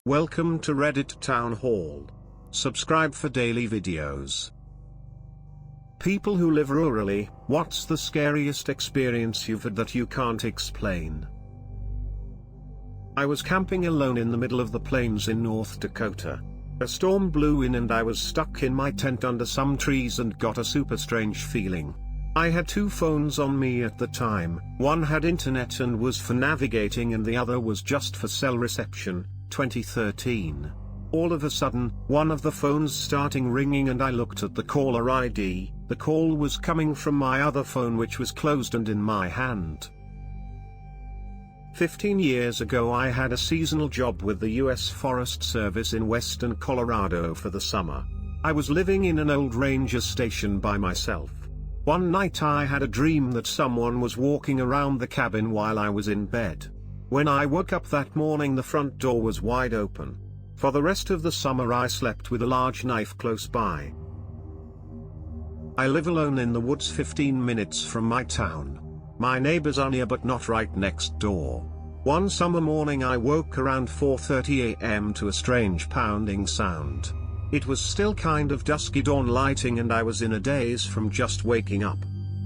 Welcome to Reddit Town Hall. Subscribe for daily videos. People who live rurally, what's the scariest experience you've had that you can't explain? I was camping alone in the middle of the plains in North Dakota. A storm blew in and I was stuck in my tent under some trees and got a super strange feeling. I had two phones on me at the time, one had internet and was for navigating and the other was just for cell reception. 2013. All of a sudden, one of the phones starting ringing and I looked at the caller ID, the call was coming from my other phone which was closed and in my hand. 15 years ago I had a seasonal job with the US Forest Service in western Colorado for the summer. I was living in an old ranger station by myself. One night I had a dream that someone was walking around the cabin while I was in bed. When I woke up that morning the front door was wide open. For the rest of the summer I slept with a large knife close by. I live alone in the woods 15 minutes from my town. My neighbors are near but not right next door. One summer morning I woke around 4:30 a.m. to a strange pounding sound. It was still kind of dusky dawn lighting and I was in a daze from just waking up.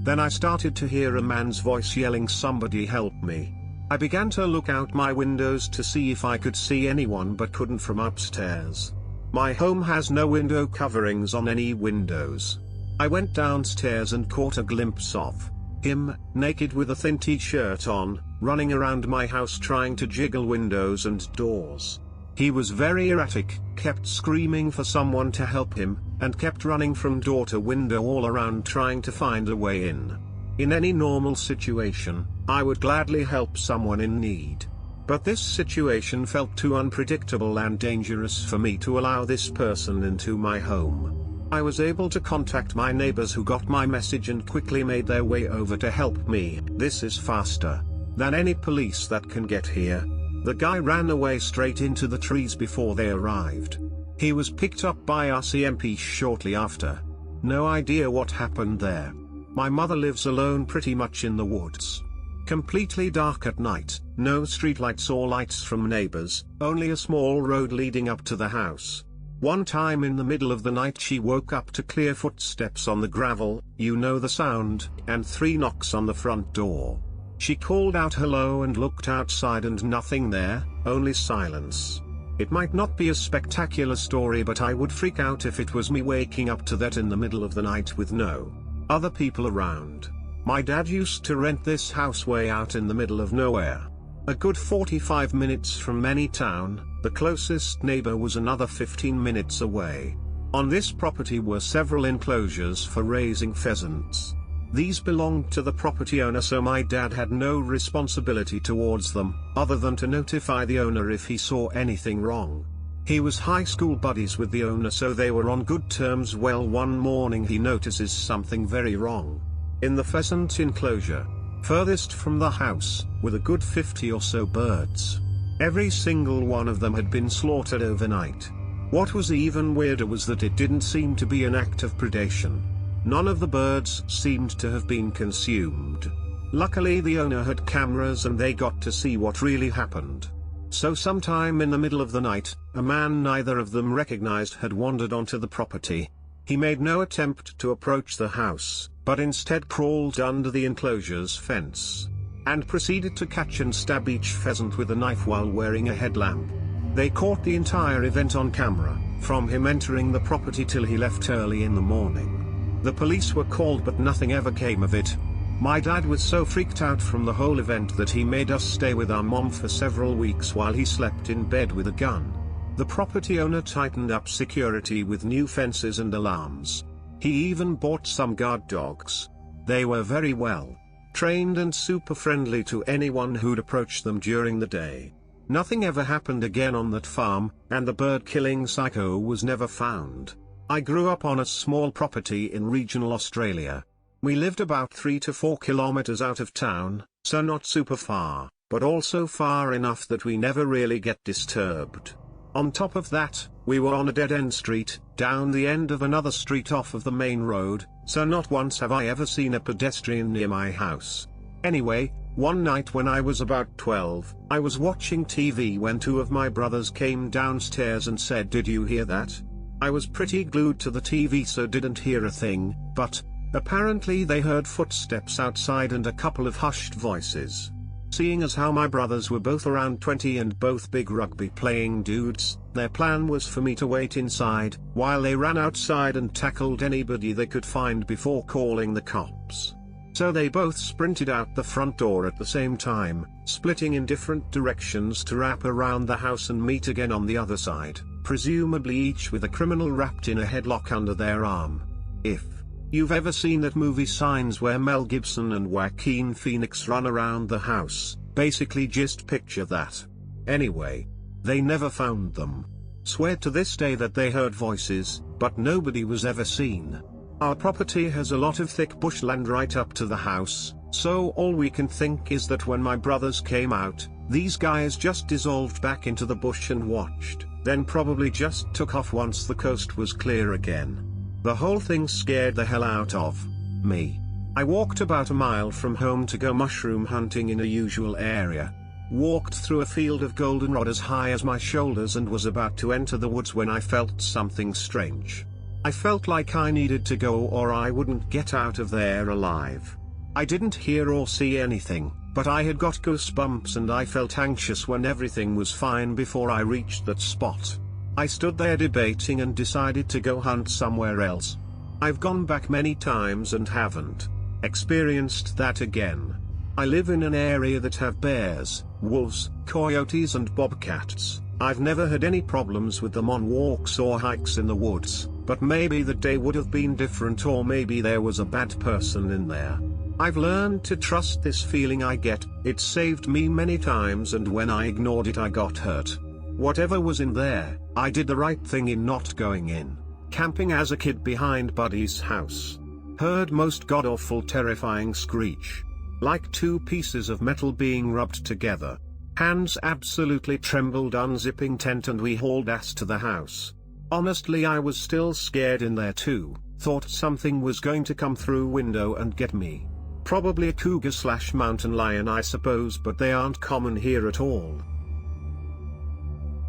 Then I started to hear a man's voice yelling, "Somebody help me." I began to look out my windows to see if I could see anyone but couldn't from upstairs. My home has no window coverings on any windows. I went downstairs and caught a glimpse of him, naked with a thin t-shirt on, running around my house trying to jiggle windows and doors. He was very erratic, kept screaming for someone to help him, and kept running from door to window all around trying to find a way in. In any normal situation, I would gladly help someone in need. But this situation felt too unpredictable and dangerous for me to allow this person into my home. I was able to contact my neighbors who got my message and quickly made their way over to help me. This is faster than any police that can get here. The guy ran away straight into the trees before they arrived. He was picked up by RCMP shortly after. No idea what happened there. My mother lives alone pretty much in the woods. Completely dark at night, no streetlights or lights from neighbors, only a small road leading up to the house. One time in the middle of the night she woke up to clear footsteps on the gravel, you know the sound, and 3 knocks on the front door. She called out hello and looked outside and nothing there, only silence. It might not be a spectacular story but I would freak out if it was me waking up to that in the middle of the night with no other people around. My dad used to rent this house way out in the middle of nowhere. A good 45 minutes from any town, the closest neighbor was another 15 minutes away. On this property were several enclosures for raising pheasants. These belonged to the property owner so my dad had no responsibility towards them, other than to notify the owner if he saw anything wrong. He was high school buddies with the owner so they were on good terms. Well, one morning he notices something very wrong. In the pheasant enclosure, furthest from the house, were a good 50 or so birds. Every single one of them had been slaughtered overnight. What was even weirder was that it didn't seem to be an act of predation. None of the birds seemed to have been consumed. Luckily the owner had cameras and they got to see what really happened. So sometime in the middle of the night, a man neither of them recognized had wandered onto the property. He made no attempt to approach the house, but instead crawled under the enclosure's fence, and proceeded to catch and stab each pheasant with a knife while wearing a headlamp. They caught the entire event on camera, from him entering the property till he left early in the morning. The police were called but nothing ever came of it. My dad was so freaked out from the whole event that he made us stay with our mom for several weeks while he slept in bed with a gun. The property owner tightened up security with new fences and alarms. He even bought some guard dogs. They were very well trained and super friendly to anyone who'd approach them during the day. Nothing ever happened again on that farm, and the bird-killing psycho was never found. I grew up on a small property in regional Australia. We lived about 3 to 4 kilometers out of town, so not super far, but also far enough that we never really get disturbed. On top of that, we were on a dead-end street, down the end of another street off of the main road, so not once have I ever seen a pedestrian near my house. Anyway, one night when I was about 12, I was watching TV when two of my brothers came downstairs and said, "Did you hear that?" I was pretty glued to the TV so didn't hear a thing, but apparently they heard footsteps outside and a couple of hushed voices. Seeing as how my brothers were both around 20 and both big rugby playing dudes, their plan was for me to wait inside, while they ran outside and tackled anybody they could find before calling the cops. So they both sprinted out the front door at the same time, splitting in different directions to wrap around the house and meet again on the other side, presumably each with a criminal wrapped in a headlock under their arm. If you've ever seen that movie Signs where Mel Gibson and Joaquin Phoenix run around the house, basically just picture that. Anyway, they never found them. Swear to this day that they heard voices, but nobody was ever seen. Our property has a lot of thick bushland right up to the house, so all we can think is that when my brothers came out, these guys just dissolved back into the bush and watched, then probably just took off once the coast was clear again. The whole thing scared the hell out of me. I walked about a mile from home to go mushroom hunting in a usual area. Walked through a field of goldenrod as high as my shoulders and was about to enter the woods when I felt something strange. I felt like I needed to go or I wouldn't get out of there alive. I didn't hear or see anything, but I had got goosebumps and I felt anxious when everything was fine before I reached that spot. I stood there debating and decided to go hunt somewhere else. I've gone back many times and haven't experienced that again. I live in an area that have bears, wolves, coyotes and bobcats. I've never had any problems with them on walks or hikes in the woods, but maybe the day would have been different or maybe there was a bad person in there. I've learned to trust this feeling I get, it saved me many times and when I ignored it I got hurt. Whatever was in there, I did the right thing in not going in. Camping as a kid behind Buddy's house. Heard most god-awful terrifying screech. Like two pieces of metal being rubbed together. Hands absolutely trembled unzipping tent and we hauled ass to the house. Honestly I was still scared in there too, thought something was going to come through window and get me. Probably a cougar/mountain lion I suppose, but they aren't common here at all.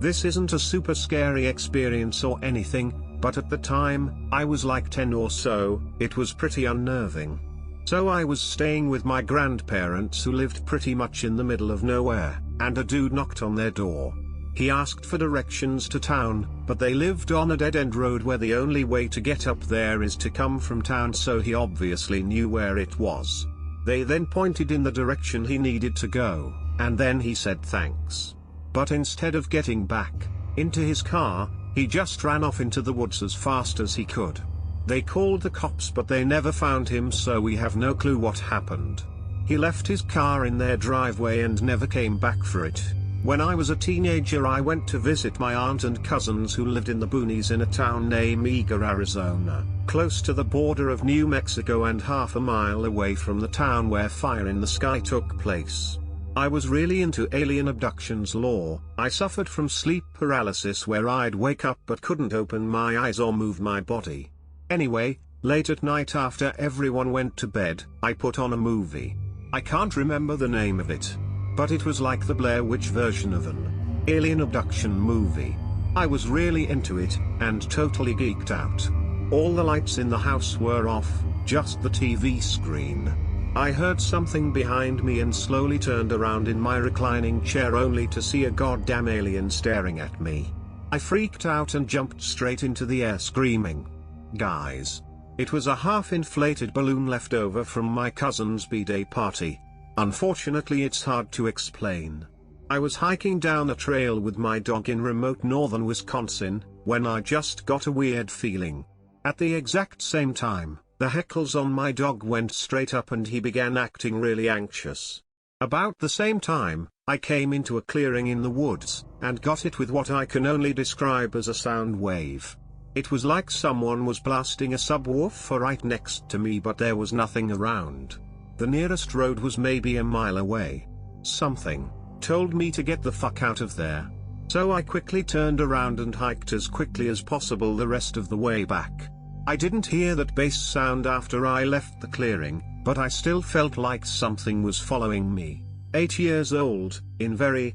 This isn't a super scary experience or anything, but at the time, I was like 10 or so, it was pretty unnerving. So I was staying with my grandparents who lived pretty much in the middle of nowhere, and a dude knocked on their door. He asked for directions to town, but they lived on a dead-end road where the only way to get up there is to come from town, so he obviously knew where it was. They then pointed in the direction he needed to go, and then he said thanks. But instead of getting back into his car, he just ran off into the woods as fast as he could. They called the cops but they never found him, so we have no clue what happened. He left his car in their driveway and never came back for it. When I was a teenager I went to visit my aunt and cousins who lived in the boonies in a town named Eager, Arizona, close to the border of New Mexico and half a mile away from the town where Fire in the Sky took place. I was really into alien abductions lore. I suffered from sleep paralysis where I'd wake up but couldn't open my eyes or move my body. Anyway, late at night after everyone went to bed, I put on a movie. I can't remember the name of it, but it was like the Blair Witch version of an alien abduction movie. I was really into it, and totally geeked out. All the lights in the house were off, just the TV screen. I heard something behind me and slowly turned around in my reclining chair only to see a goddamn alien staring at me. I freaked out and jumped straight into the air screaming. Guys, it was a half-inflated balloon left over from my cousin's b-day party. Unfortunately it's hard to explain. I was hiking down a trail with my dog in remote northern Wisconsin, when I just got a weird feeling. At the exact same time, the hackles on my dog went straight up and he began acting really anxious. About the same time, I came into a clearing in the woods, and got hit with what I can only describe as a sound wave. It was like someone was blasting a subwoofer right next to me, but there was nothing around. The nearest road was maybe a mile away. Something told me to get the fuck out of there. So I quickly turned around and hiked as quickly as possible the rest of the way back. I didn't hear that bass sound after I left the clearing, but I still felt like something was following me. 8 years old, in very,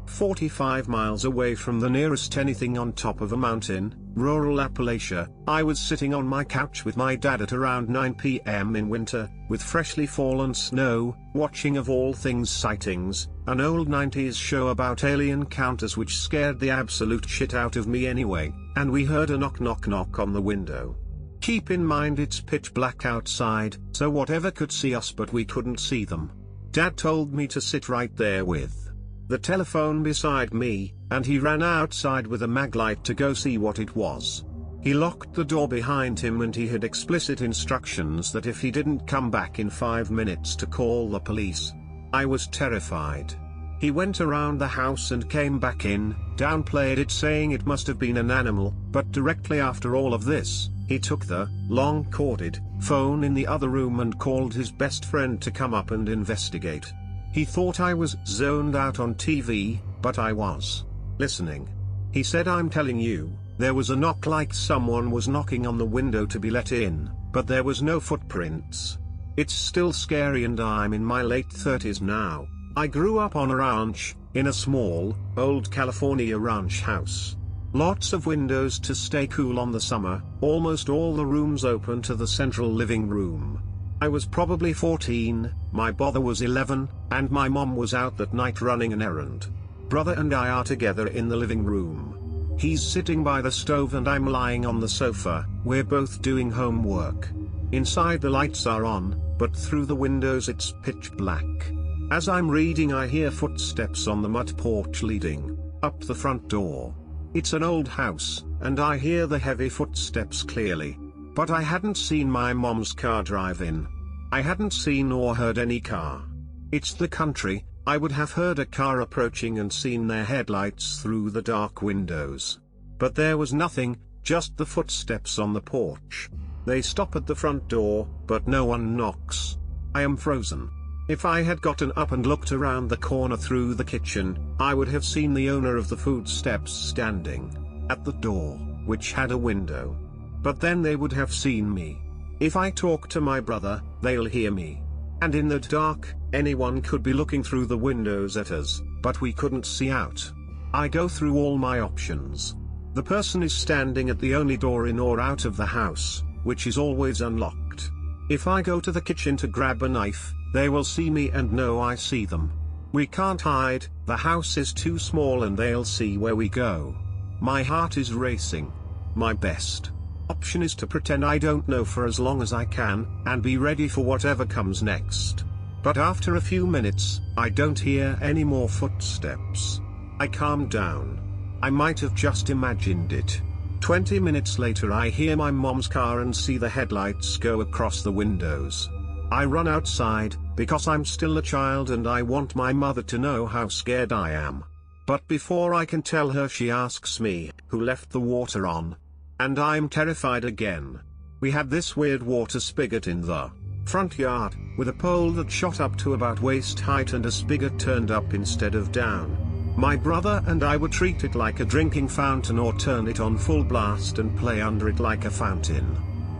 45 miles away from the nearest anything on top of a mountain, rural Appalachia, I was sitting on my couch with my dad at around 9 p.m. in winter, with freshly fallen snow, watching of all things Sightings, an old 90s show about alien encounters which scared the absolute shit out of me anyway, and we heard a knock knock knock on the window. Keep in mind it's pitch black outside, so whatever could see us but we couldn't see them. Dad told me to sit right there with the telephone beside me, and he ran outside with a mag light to go see what it was. He locked the door behind him and he had explicit instructions that if he didn't come back in 5 minutes to call the police. I was terrified. He went around the house and came back in, downplayed it saying it must have been an animal, but directly after all of this, he took the long-corded phone in the other room and called his best friend to come up and investigate. He thought I was zoned out on TV, but I was listening. He said, "I'm telling you, there was a knock like someone was knocking on the window to be let in, but there was no footprints." It's still scary and I'm in my late 30s now. I grew up on a ranch, in a small, old California ranch house. Lots of windows to stay cool on the summer, almost all the rooms open to the central living room. I was probably 14, my brother was 11, and my mom was out that night running an errand. Brother and I are together in the living room. He's sitting by the stove and I'm lying on the sofa, we're both doing homework. Inside the lights are on, but through the windows it's pitch black. As I'm reading I hear footsteps on the mud porch leading up the front door. It's an old house, and I hear the heavy footsteps clearly. But I hadn't seen my mom's car drive in. I hadn't seen or heard any car. It's the country, I would have heard a car approaching and seen their headlights through the dark windows. But there was nothing, just the footsteps on the porch. They stop at the front door, but no one knocks. I am frozen. If I had gotten up and looked around the corner through the kitchen, I would have seen the owner of the food steps standing at the door, which had a window. But then they would have seen me. If I talk to my brother, they'll hear me. And in the dark, anyone could be looking through the windows at us, but we couldn't see out. I go through all my options. The person is standing at the only door in or out of the house, which is always unlocked. If I go to the kitchen to grab a knife, they will see me and know I see them. We can't hide, the house is too small and they'll see where we go. My heart is racing. My best option is to pretend I don't know for as long as I can, and be ready for whatever comes next. But after a few minutes, I don't hear any more footsteps. I calm down. I might have just imagined it. 20 minutes later I hear my mom's car and see the headlights go across the windows. I run outside, because I'm still a child and I want my mother to know how scared I am. But before I can tell her she asks me, who left the water on? And I'm terrified again. We had this weird water spigot in the front yard, with a pole that shot up to about waist height and a spigot turned up instead of down. My brother and I would treat it like a drinking fountain or turn it on full blast and play under it like a fountain.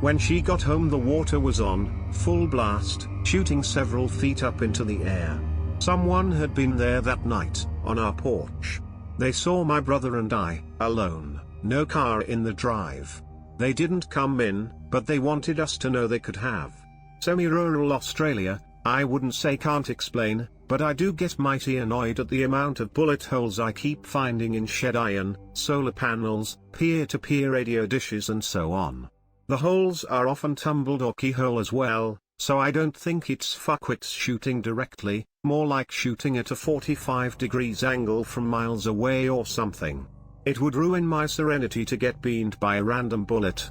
When she got home the water was on, full blast, shooting several feet up into the air. Someone had been there that night, on our porch. They saw my brother and I, alone, no car in the drive. They didn't come in, but they wanted us to know they could have. Semi-rural Australia, I wouldn't say can't explain, but I do get mighty annoyed at the amount of bullet holes I keep finding in shed iron, solar panels, peer-to-peer radio dishes and so on. The holes are often tumbled or keyhole as well, so I don't think it's fuckwits shooting directly, more like shooting at a 45 degrees angle from miles away or something. It would ruin my serenity to get beamed by a random bullet.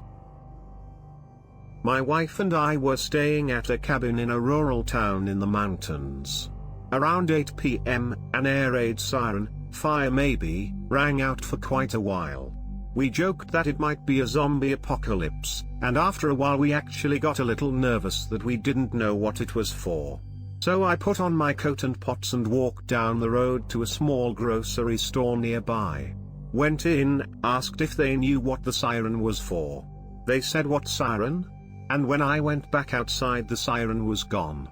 My wife and I were staying at a cabin in a rural town in the mountains. Around 8 p.m., an air raid siren, fire maybe, rang out for quite a while. We joked that it might be a zombie apocalypse, and after a while we actually got a little nervous that we didn't know what it was for. So I put on my coat and pots and walked down the road to a small grocery store nearby. Went in, asked if they knew what the siren was for. They said, "What siren?" and when I went back outside the siren was gone.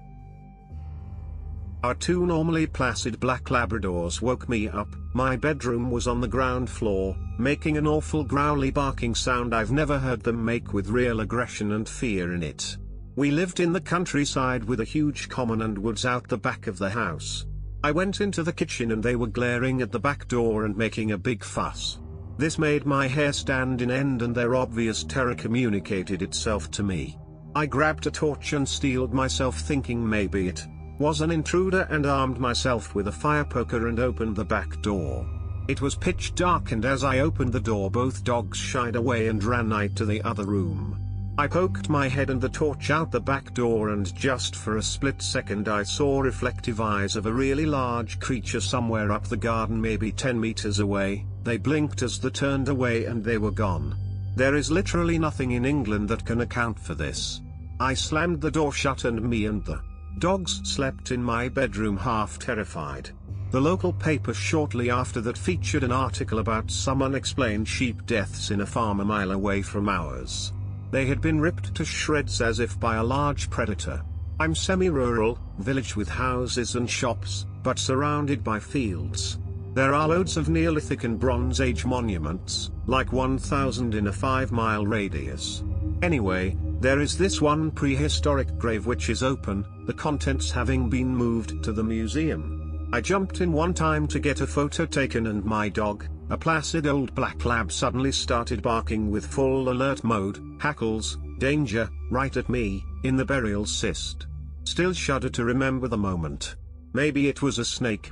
Our two normally placid black Labradors woke me up. My bedroom was on the ground floor, making an awful growly barking sound I've never heard them make with real aggression and fear in it. We lived in the countryside with a huge common and woods out the back of the house. I went into the kitchen and they were glaring at the back door and making a big fuss. This made my hair stand in end and their obvious terror communicated itself to me. I grabbed a torch and steeled myself thinking maybe it was an intruder and armed myself with a fire poker and opened the back door. It was pitch dark and as I opened the door both dogs shied away and ran out to the other room. I poked my head and the torch out the back door and just for a split second I saw reflective eyes of a really large creature somewhere up the garden maybe 10 meters away. They blinked as they turned away and they were gone. There is literally nothing in England that can account for this. I slammed the door shut and me and the dogs slept in my bedroom half terrified. The local paper shortly after that featured an article about some unexplained sheep deaths in a farm a mile away from ours. They had been ripped to shreds as if by a large predator. I'm semi-rural, village with houses and shops, but surrounded by fields. There are loads of Neolithic and Bronze Age monuments, like 1,000 in a 5-mile radius. Anyway, there is this one prehistoric grave which is open, the contents having been moved to the museum. I jumped in one time to get a photo taken and my dog, a placid old black lab, suddenly started barking with full alert mode, hackles, danger, right at me, in the burial cyst. Still shudder to remember the moment. Maybe it was a snake.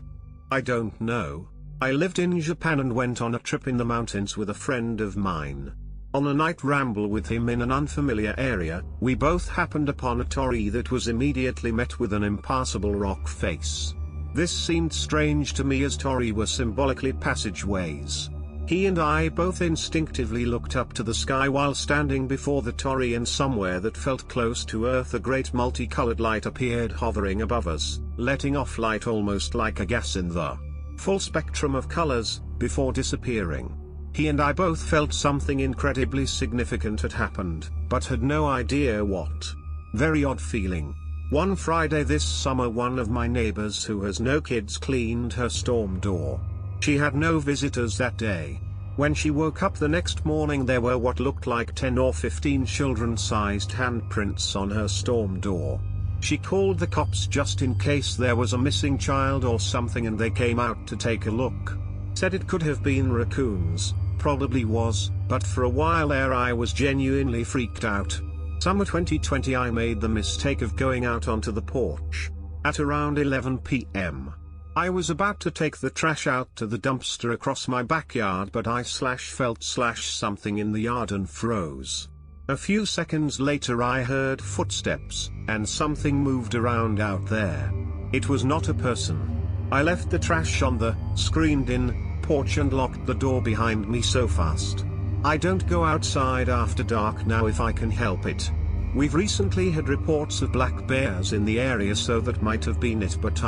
I don't know. I lived in Japan and went on a trip in the mountains with a friend of mine. On a night ramble with him in an unfamiliar area, we both happened upon a torii that was immediately met with an impassable rock face. This seemed strange to me as torii were symbolically passageways. He and I both instinctively looked up to the sky while standing before the torii, and somewhere that felt close to Earth a great multicolored light appeared hovering above us, letting off light almost like a gas in the full spectrum of colors, before disappearing. He and I both felt something incredibly significant had happened, but had no idea what. Very odd feeling. One Friday this summer, one of my neighbors who has no kids cleaned her storm door. She had no visitors that day. When she woke up the next morning there were what looked like 10 or 15 children-sized handprints on her storm door. She called the cops just in case there was a missing child or something, and they came out to take a look. Said it could have been raccoons, probably was, but for a while there I was genuinely freaked out. Summer 2020 I made the mistake of going out onto the porch. At around 11 p.m. I was about to take the trash out to the dumpster across my backyard, but I felt something in the yard and froze. A few seconds later I heard footsteps, and something moved around out there. It was not a person. I left the trash on the screened-in porch and locked the door behind me so fast. I don't go outside after dark now if I can help it. We've recently had reports of black bears in the area, so that might have been it, but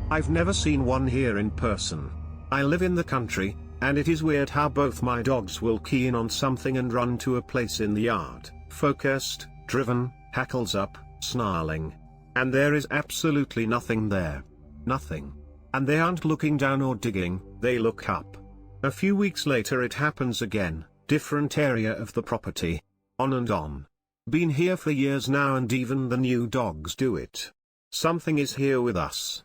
I've never seen one here in person. I live in the country, and it is weird how both my dogs will key in on something and run to a place in the yard, focused, driven, hackles up, snarling. And there is absolutely nothing there. Nothing. And they aren't looking down or digging, they look up. A few weeks later it happens again, different area of the property. On and on. Been here for years now and even the new dogs do it. Something is here with us.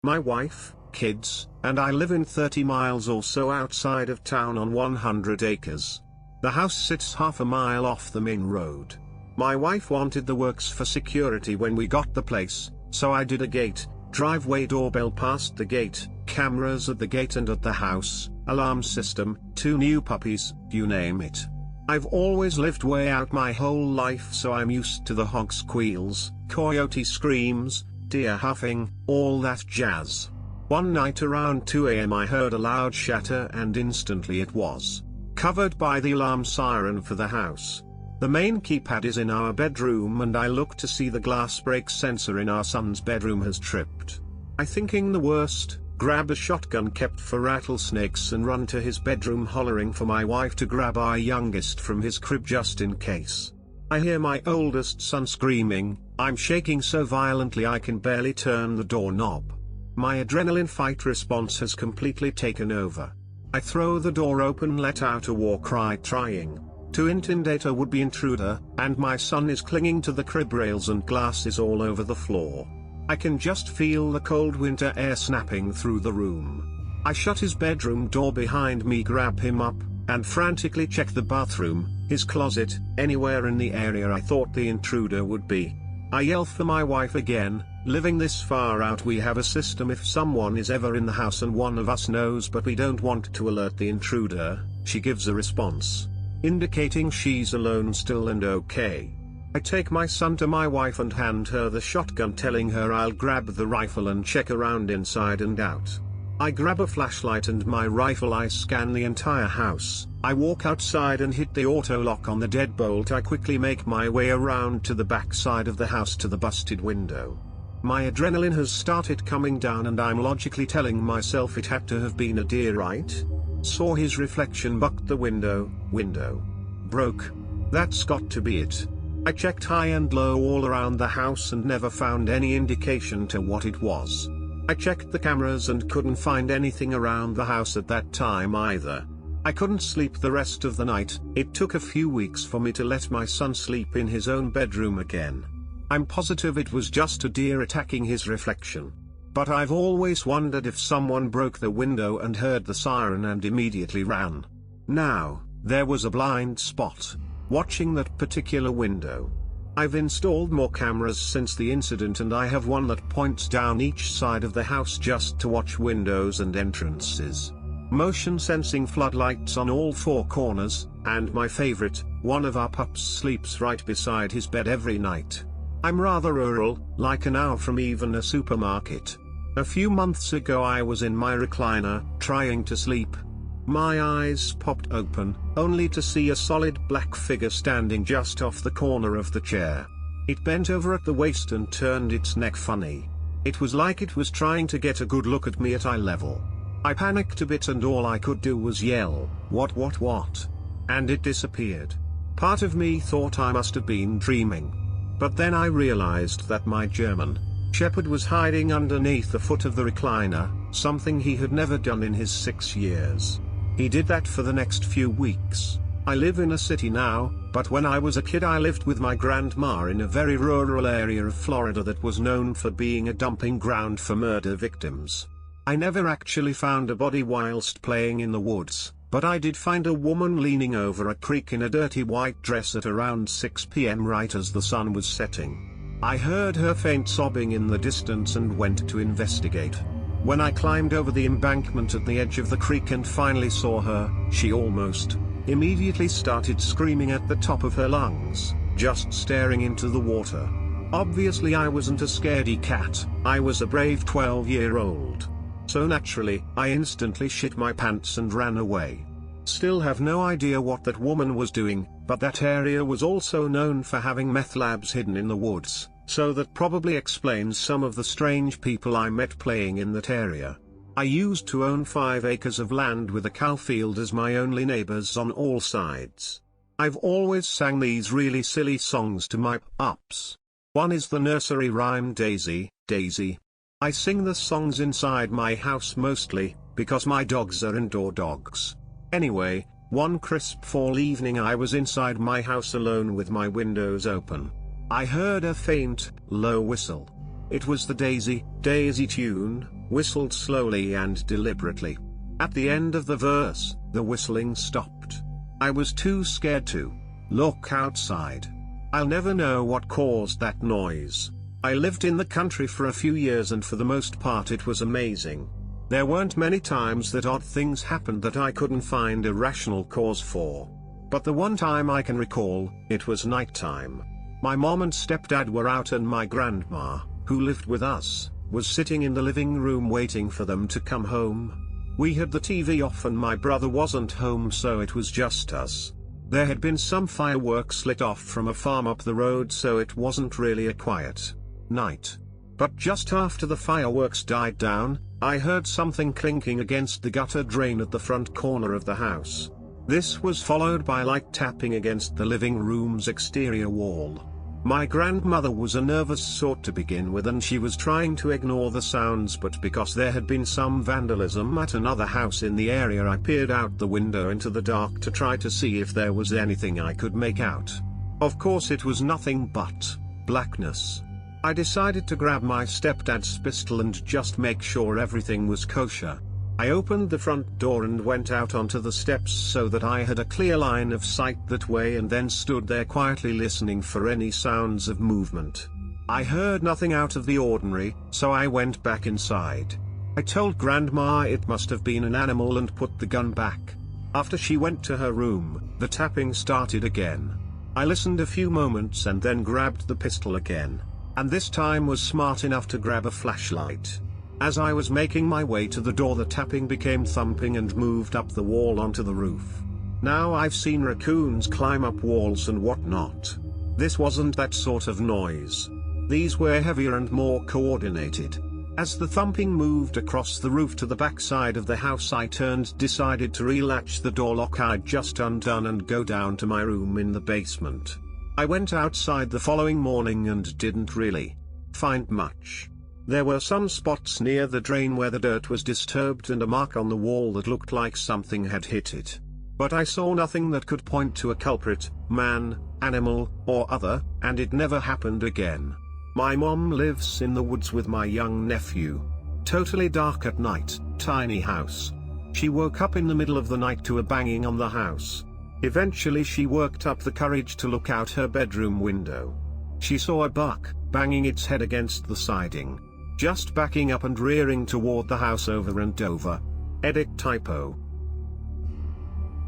My wife, kids, and I live in 30 miles or so outside of town on 100 acres. The house sits half a mile off the main road. My wife wanted the works for security when we got the place, so I did a gate, driveway doorbell past the gate, cameras at the gate and at the house, alarm system, 2 new puppies, you name it. I've always lived way out my whole life, so I'm used to the hog squeals, coyote screams, deer huffing, all that jazz. One night around 2 a.m. I heard a loud shatter and instantly it was covered by the alarm siren for the house. The main keypad is in our bedroom and I look to see the glass break sensor in our son's bedroom has tripped. I thinking the worst, grab a shotgun kept for rattlesnakes and run to his bedroom hollering for my wife to grab our youngest from his crib just in case. I hear my oldest son screaming. I'm shaking so violently I can barely turn the doorknob. My adrenaline fight response has completely taken over. I throw the door open, let out a war cry trying to intimidate a would-be intruder, and my son is clinging to the crib rails and glass is all over the floor. I can just feel the cold winter air snapping through the room. I shut his bedroom door behind me, grab him up, and frantically check the bathroom, his closet, anywhere in the area I thought the intruder would be. I yell for my wife again. Living this far out, we have a system if someone is ever in the house and one of us knows but we don't want to alert the intruder, she gives a response, indicating she's alone still and okay. I take my son to my wife and hand her the shotgun, telling her I'll grab the rifle and check around inside and out. I grab a flashlight and my rifle, I scan the entire house. I walk outside and hit the auto lock on the deadbolt. I quickly make my way around to the back side of the house to the busted window. My adrenaline has started coming down and I'm logically telling myself it had to have been a deer, right? Saw his reflection bucked the window, broke. That's got to be it. I checked high and low all around the house and never found any indication to what it was. I checked the cameras and couldn't find anything around the house at that time either. I couldn't sleep the rest of the night. It took a few weeks for me to let my son sleep in his own bedroom again. I'm positive it was just a deer attacking his reflection. But I've always wondered if someone broke the window and heard the siren and immediately ran. Now, there was a blind spot watching that particular window. I've installed more cameras since the incident and I have one that points down each side of the house just to watch windows and entrances. Motion sensing floodlights on all four corners, and my favorite, one of our pups sleeps right beside his bed every night. I'm rather rural, like an hour from even a supermarket. A few months ago I was in my recliner, trying to sleep. My eyes popped open, only to see a solid black figure standing just off the corner of the chair. It bent over at the waist and turned its neck funny. It was like it was trying to get a good look at me at eye level. I panicked a bit and all I could do was yell, what? And it disappeared. Part of me thought I must have been dreaming. But then I realized that my German Shepherd was hiding underneath the foot of the recliner, something he had never done in his 6 years. He did that for the next few weeks. I live in a city now, but when I was a kid I lived with my grandma in a very rural area of Florida that was known for being a dumping ground for murder victims. I never actually found a body whilst playing in the woods, but I did find a woman leaning over a creek in a dirty white dress at around 6 p.m. right as the sun was setting. I heard her faint sobbing in the distance and went to investigate. When I climbed over the embankment at the edge of the creek and finally saw her, she almost immediately started screaming at the top of her lungs, just staring into the water. Obviously I wasn't a scaredy cat, I was a brave 12-year-old. So naturally, I instantly shit my pants and ran away. Still have no idea what that woman was doing, but that area was also known for having meth labs hidden in the woods. So that probably explains some of the strange people I met playing in that area. I used to own 5 acres of land with a cow field as my only neighbors on all sides. I've always sang these really silly songs to my pups. One is the nursery rhyme Daisy, Daisy. I sing the songs inside my house mostly, because my dogs are indoor dogs. Anyway, one crisp fall evening I was inside my house alone with my windows open. I heard a faint, low whistle. It was the Daisy, Daisy tune, whistled slowly and deliberately. At the end of the verse, the whistling stopped. I was too scared to look outside. I'll never know what caused that noise. I lived in the country for a few years and for the most part it was amazing. There weren't many times that odd things happened that I couldn't find a rational cause for. But the one time I can recall, it was nighttime. My mom and stepdad were out and my grandma, who lived with us, was sitting in the living room waiting for them to come home. We had the TV off and my brother wasn't home, so it was just us. There had been some fireworks lit off from a farm up the road, so it wasn't really a quiet night. But just after the fireworks died down, I heard something clinking against the gutter drain at the front corner of the house. This was followed by light tapping against the living room's exterior wall. My grandmother was a nervous sort to begin with, and she was trying to ignore the sounds, but because there had been some vandalism at another house in the area, I peered out the window into the dark to try to see if there was anything I could make out. Of course it was nothing but blackness. I decided to grab my stepdad's pistol and just make sure everything was kosher. I opened the front door and went out onto the steps so that I had a clear line of sight that way, and then stood there quietly listening for any sounds of movement. I heard nothing out of the ordinary, so I went back inside. I told Grandma it must have been an animal and put the gun back. After she went to her room, the tapping started again. I listened a few moments and then grabbed the pistol again, and this time was smart enough to grab a flashlight. As I was making my way to the door, the tapping became thumping and moved up the wall onto the roof. Now I've seen raccoons climb up walls and whatnot. This wasn't that sort of noise. These were heavier and more coordinated. As the thumping moved across the roof to the back side of the house, I decided to relatch the door lock I'd just undone and go down to my room in the basement. I went outside the following morning and didn't really find much. There were some spots near the drain where the dirt was disturbed and a mark on the wall that looked like something had hit it. But I saw nothing that could point to a culprit, man, animal, or other, and it never happened again. My mom lives in the woods with my young nephew. Totally dark at night, tiny house. She woke up in the middle of the night to a banging on the house. Eventually she worked up the courage to look out her bedroom window. She saw a buck, banging its head against the siding. Just backing up and rearing toward the house over and over. Edit typo.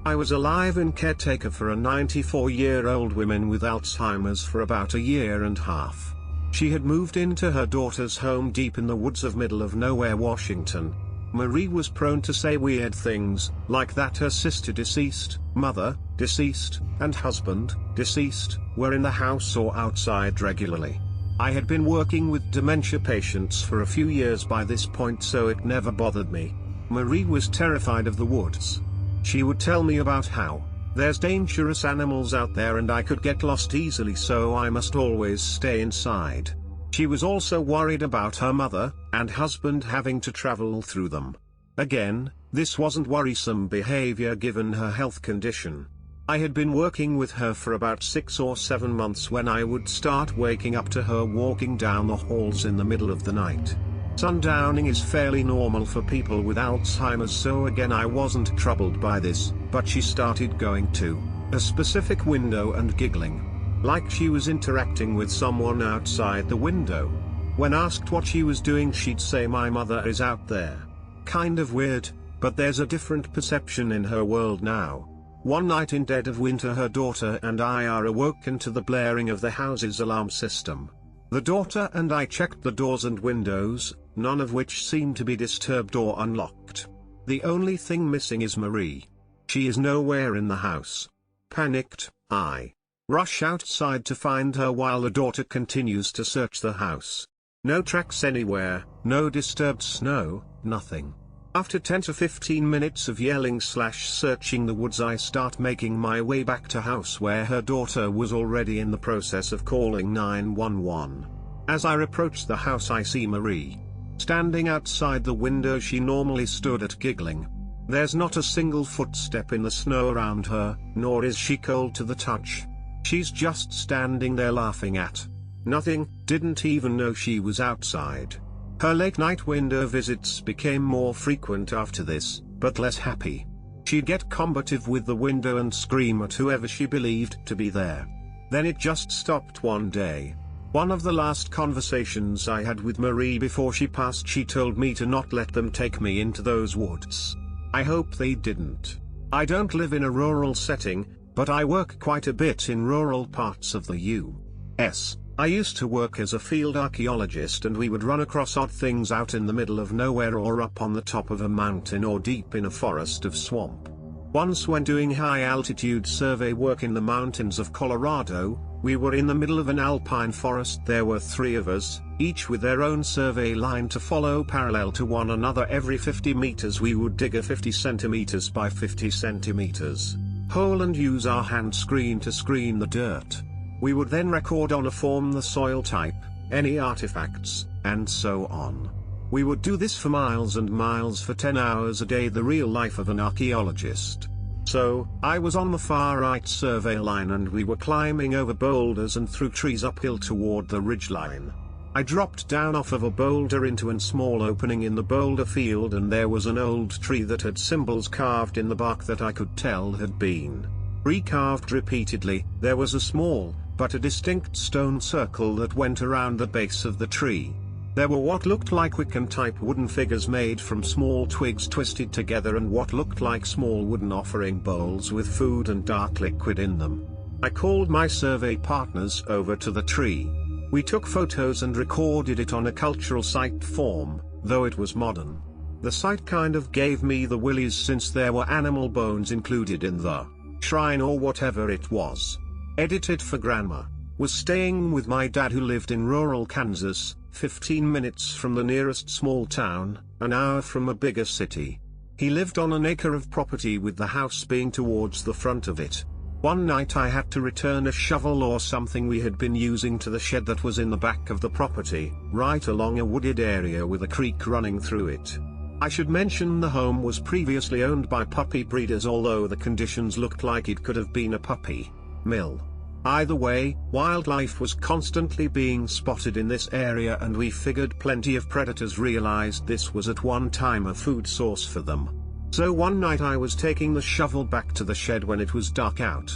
I was alive and caretaker for a 94-year-old woman with Alzheimer's for about a year and a half. She had moved into her daughter's home deep in the woods of middle of nowhere, Washington. Marie was prone to say weird things, like that her sister deceased, mother, deceased, and husband, deceased, were in the house or outside regularly. I had been working with dementia patients for a few years by this point, so it never bothered me. Marie was terrified of the woods. She would tell me about how there's dangerous animals out there and I could get lost easily, so I must always stay inside. She was also worried about her mother and husband having to travel through them. Again, this wasn't worrisome behavior given her health condition. I had been working with her for about 6 or 7 months when I would start waking up to her walking down the halls in the middle of the night. Sundowning is fairly normal for people with Alzheimer's, so again I wasn't troubled by this, but she started going to a specific window and giggling, like she was interacting with someone outside the window. When asked what she was doing, she'd say, "My mother is out there." Kind of weird, but there's a different perception in her world now. One night in dead of winter, her daughter and I are awoken to the blaring of the house's alarm system. The daughter and I checked the doors and windows, none of which seemed to be disturbed or unlocked. The only thing missing is Marie. She is nowhere in the house. Panicked, I rush outside to find her while the daughter continues to search the house. No tracks anywhere, no disturbed snow, nothing. After 10 to 15 minutes of yelling/searching the woods, I start making my way back to house where her daughter was already in the process of calling 911. As I approach the house, I see Marie standing outside the window she normally stood at, giggling. There's not a single footstep in the snow around her, nor is she cold to the touch. She's just standing there laughing at nothing, didn't even know she was outside. Her late-night window visits became more frequent after this, but less happy. She'd get combative with the window and scream at whoever she believed to be there. Then it just stopped one day. One of the last conversations I had with Marie before she passed, she told me to not let them take me into those woods. I hope they didn't. I don't live in a rural setting, but I work quite a bit in rural parts of the U.S. I used to work as a field archaeologist, and we would run across odd things out in the middle of nowhere or up on the top of a mountain or deep in a forest of swamp. Once when doing high-altitude survey work in the mountains of Colorado, we were in the middle of an alpine forest. There were 3 of us, each with their own survey line to follow parallel to one another. Every 50 meters we would dig a 50 centimeters by 50 centimeters hole and use our hand screen to screen the dirt. We would then record on a form the soil type, any artifacts, and so on. We would do this for miles and miles for 10 hours a day, the real life of an archaeologist. So, I was on the far right survey line and we were climbing over boulders and through trees uphill toward the ridgeline. I dropped down off of a boulder into a small opening in the boulder field, and there was an old tree that had symbols carved in the bark that I could tell had been recarved repeatedly. There was a small, but a distinct stone circle that went around the base of the tree. There were what looked like Wiccan-type wooden figures made from small twigs twisted together and what looked like small wooden offering bowls with food and dark liquid in them. I called my survey partners over to the tree. We took photos and recorded it on a cultural site form, though it was modern. The site kind of gave me the willies since there were animal bones included in the shrine or whatever it was. Edited for Grandma. Was staying with my dad who lived in rural Kansas, 15 minutes from the nearest small town, an hour from a bigger city. He lived on an acre of property with the house being towards the front of it. One night I had to return a shovel or something we had been using to the shed that was in the back of the property, right along a wooded area with a creek running through it. I should mention the home was previously owned by puppy breeders, although the conditions looked like it could have been a puppy mill. Either way, wildlife was constantly being spotted in this area, and we figured plenty of predators realized this was at one time a food source for them. So one night I was taking the shovel back to the shed when it was dark out.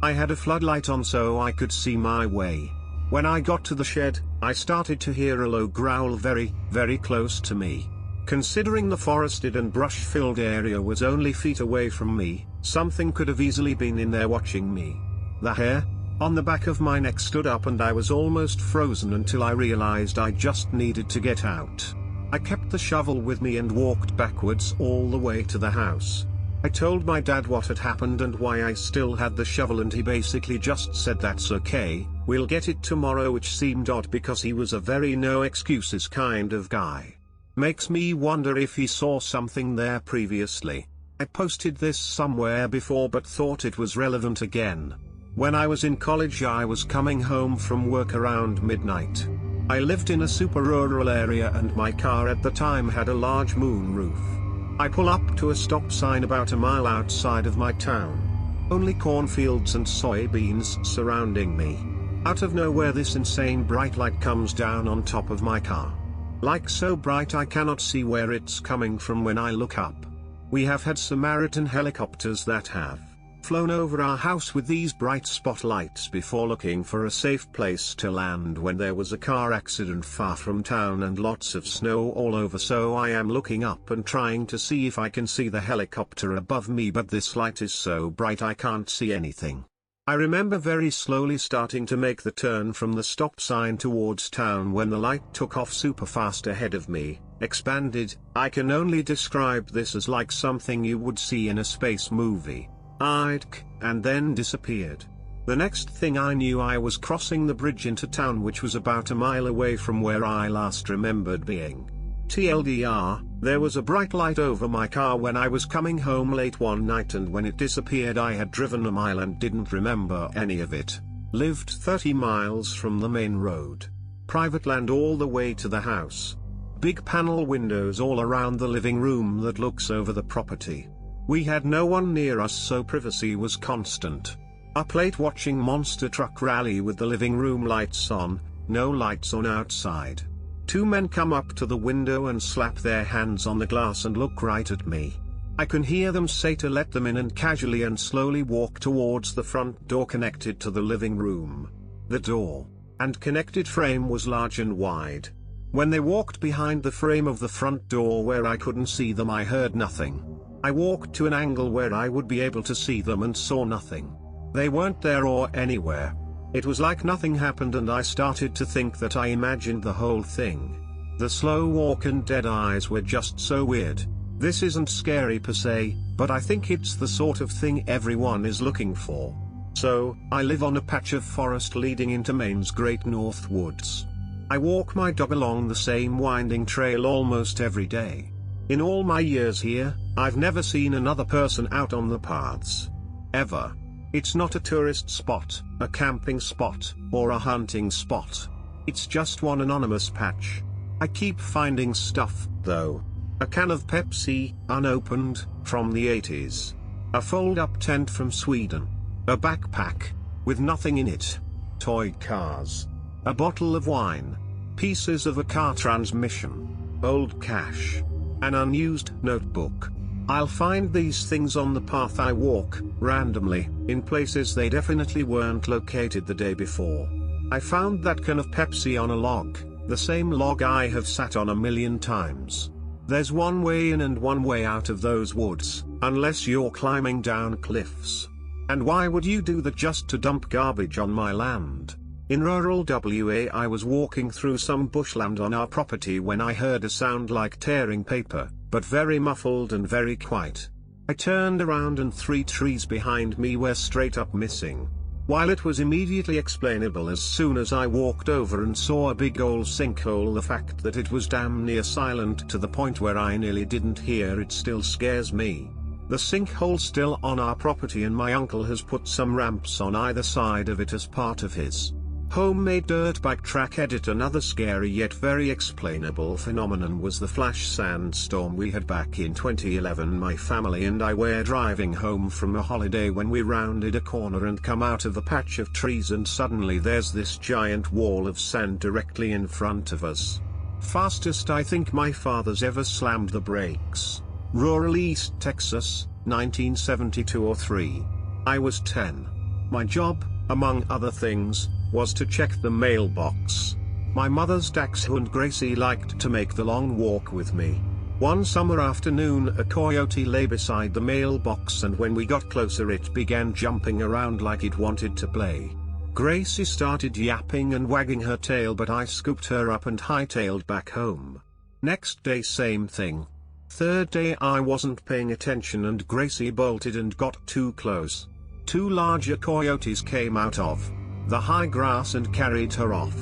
I had a floodlight on so I could see my way. When I got to the shed, I started to hear a low growl very, very close to me. Considering the forested and brush-filled area was only feet away from me, something could have easily been in there watching me. The hair on the back of my neck stood up and I was almost frozen until I realized I just needed to get out. I kept the shovel with me and walked backwards all the way to the house. I told my dad what had happened and why I still had the shovel, and he basically just said that's okay, we'll get it tomorrow, which seemed odd because he was a very no excuses kind of guy. Makes me wonder if he saw something there previously. I posted this somewhere before but thought it was relevant again. When I was in college I was coming home from work around midnight. I lived in a super rural area and my car at the time had a large moon roof. I pull up to a stop sign about a mile outside of my town. Only cornfields and soybeans surrounding me. Out of nowhere this insane bright light comes down on top of my car. Like so bright I cannot see where it's coming from when I look up. We have had Samaritan helicopters that have flown over our house with these bright spotlights before looking for a safe place to land when there was a car accident far from town and lots of snow all over, so I am looking up and trying to see if I can see the helicopter above me, but this light is so bright I can't see anything. I remember very slowly starting to make the turn from the stop sign towards town when the light took off super fast ahead of me, expanded. I can only describe this as like something you would see in a space movie. And then disappeared. The next thing I knew I was crossing the bridge into town, which was about a mile away from where I last remembered being. TLDR, there was a bright light over my car when I was coming home late one night, and when it disappeared I had driven a mile and didn't remember any of it. Lived 30 miles from the main road. Private land all the way to the house. Big panel windows all around the living room that looks over the property. We had no one near us, so privacy was constant. Up late watching monster truck rally with the living room lights on, no lights on outside. Two men come up to the window and slap their hands on the glass and look right at me. I can hear them say to let them in and casually and slowly walk towards the front door connected to the living room. The door and connected frame was large and wide. When they walked behind the frame of the front door where I couldn't see them, I heard nothing. I walked to an angle where I would be able to see them and saw nothing. They weren't there or anywhere. It was like nothing happened, and I started to think that I imagined the whole thing. The slow walk and dead eyes were just so weird. This isn't scary per se, but I think it's the sort of thing everyone is looking for. So, I live on a patch of forest leading into Maine's Great North Woods. I walk my dog along the same winding trail almost every day. In all my years here, I've never seen another person out on the paths. ever. It's not a tourist spot, a camping spot, or a hunting spot. It's just one anonymous patch. I keep finding stuff, though. A can of Pepsi, unopened, from the 80s. A fold-up tent from Sweden. A backpack, with nothing in it. Toy cars. A bottle of wine. Pieces of a car transmission. Old cash. An unused notebook. I'll find these things on the path I walk, randomly, in places they definitely weren't located the day before. I found that can of Pepsi on a log, the same log I have sat on a million times. There's one way in and one way out of those woods, unless you're climbing down cliffs. And why would you do that just to dump garbage on my land? In rural WA I was walking through some bushland on our property when I heard a sound like tearing paper, but very muffled and very quiet. I turned around and 3 trees behind me were straight up missing. While it was immediately explainable as soon as I walked over and saw a big old sinkhole, the fact that it was damn near silent to the point where I nearly didn't hear it still scares me. The sinkhole's still on our property and my uncle has put some ramps on either side of it as part of his homemade dirt bike track. Another scary yet very explainable phenomenon was the flash sandstorm we had back in 2011. My family and I were driving home from a holiday when we rounded a corner and come out of a patch of trees, and suddenly there's this giant wall of sand directly in front of us. Fastest I think my father's ever slammed the brakes. Rural East Texas, 1972 or 3. I was 10. My job, among other things, was to check the mailbox. My mother's Daxu and Gracie liked to make the long walk with me. One summer afternoon a coyote lay beside the mailbox, and when we got closer it began jumping around like it wanted to play. Gracie started yapping and wagging her tail, but I scooped her up and hightailed back home. Next day same thing. Third day I wasn't paying attention and Gracie bolted and got too close. 2 larger coyotes came out of the high grass and carried her off.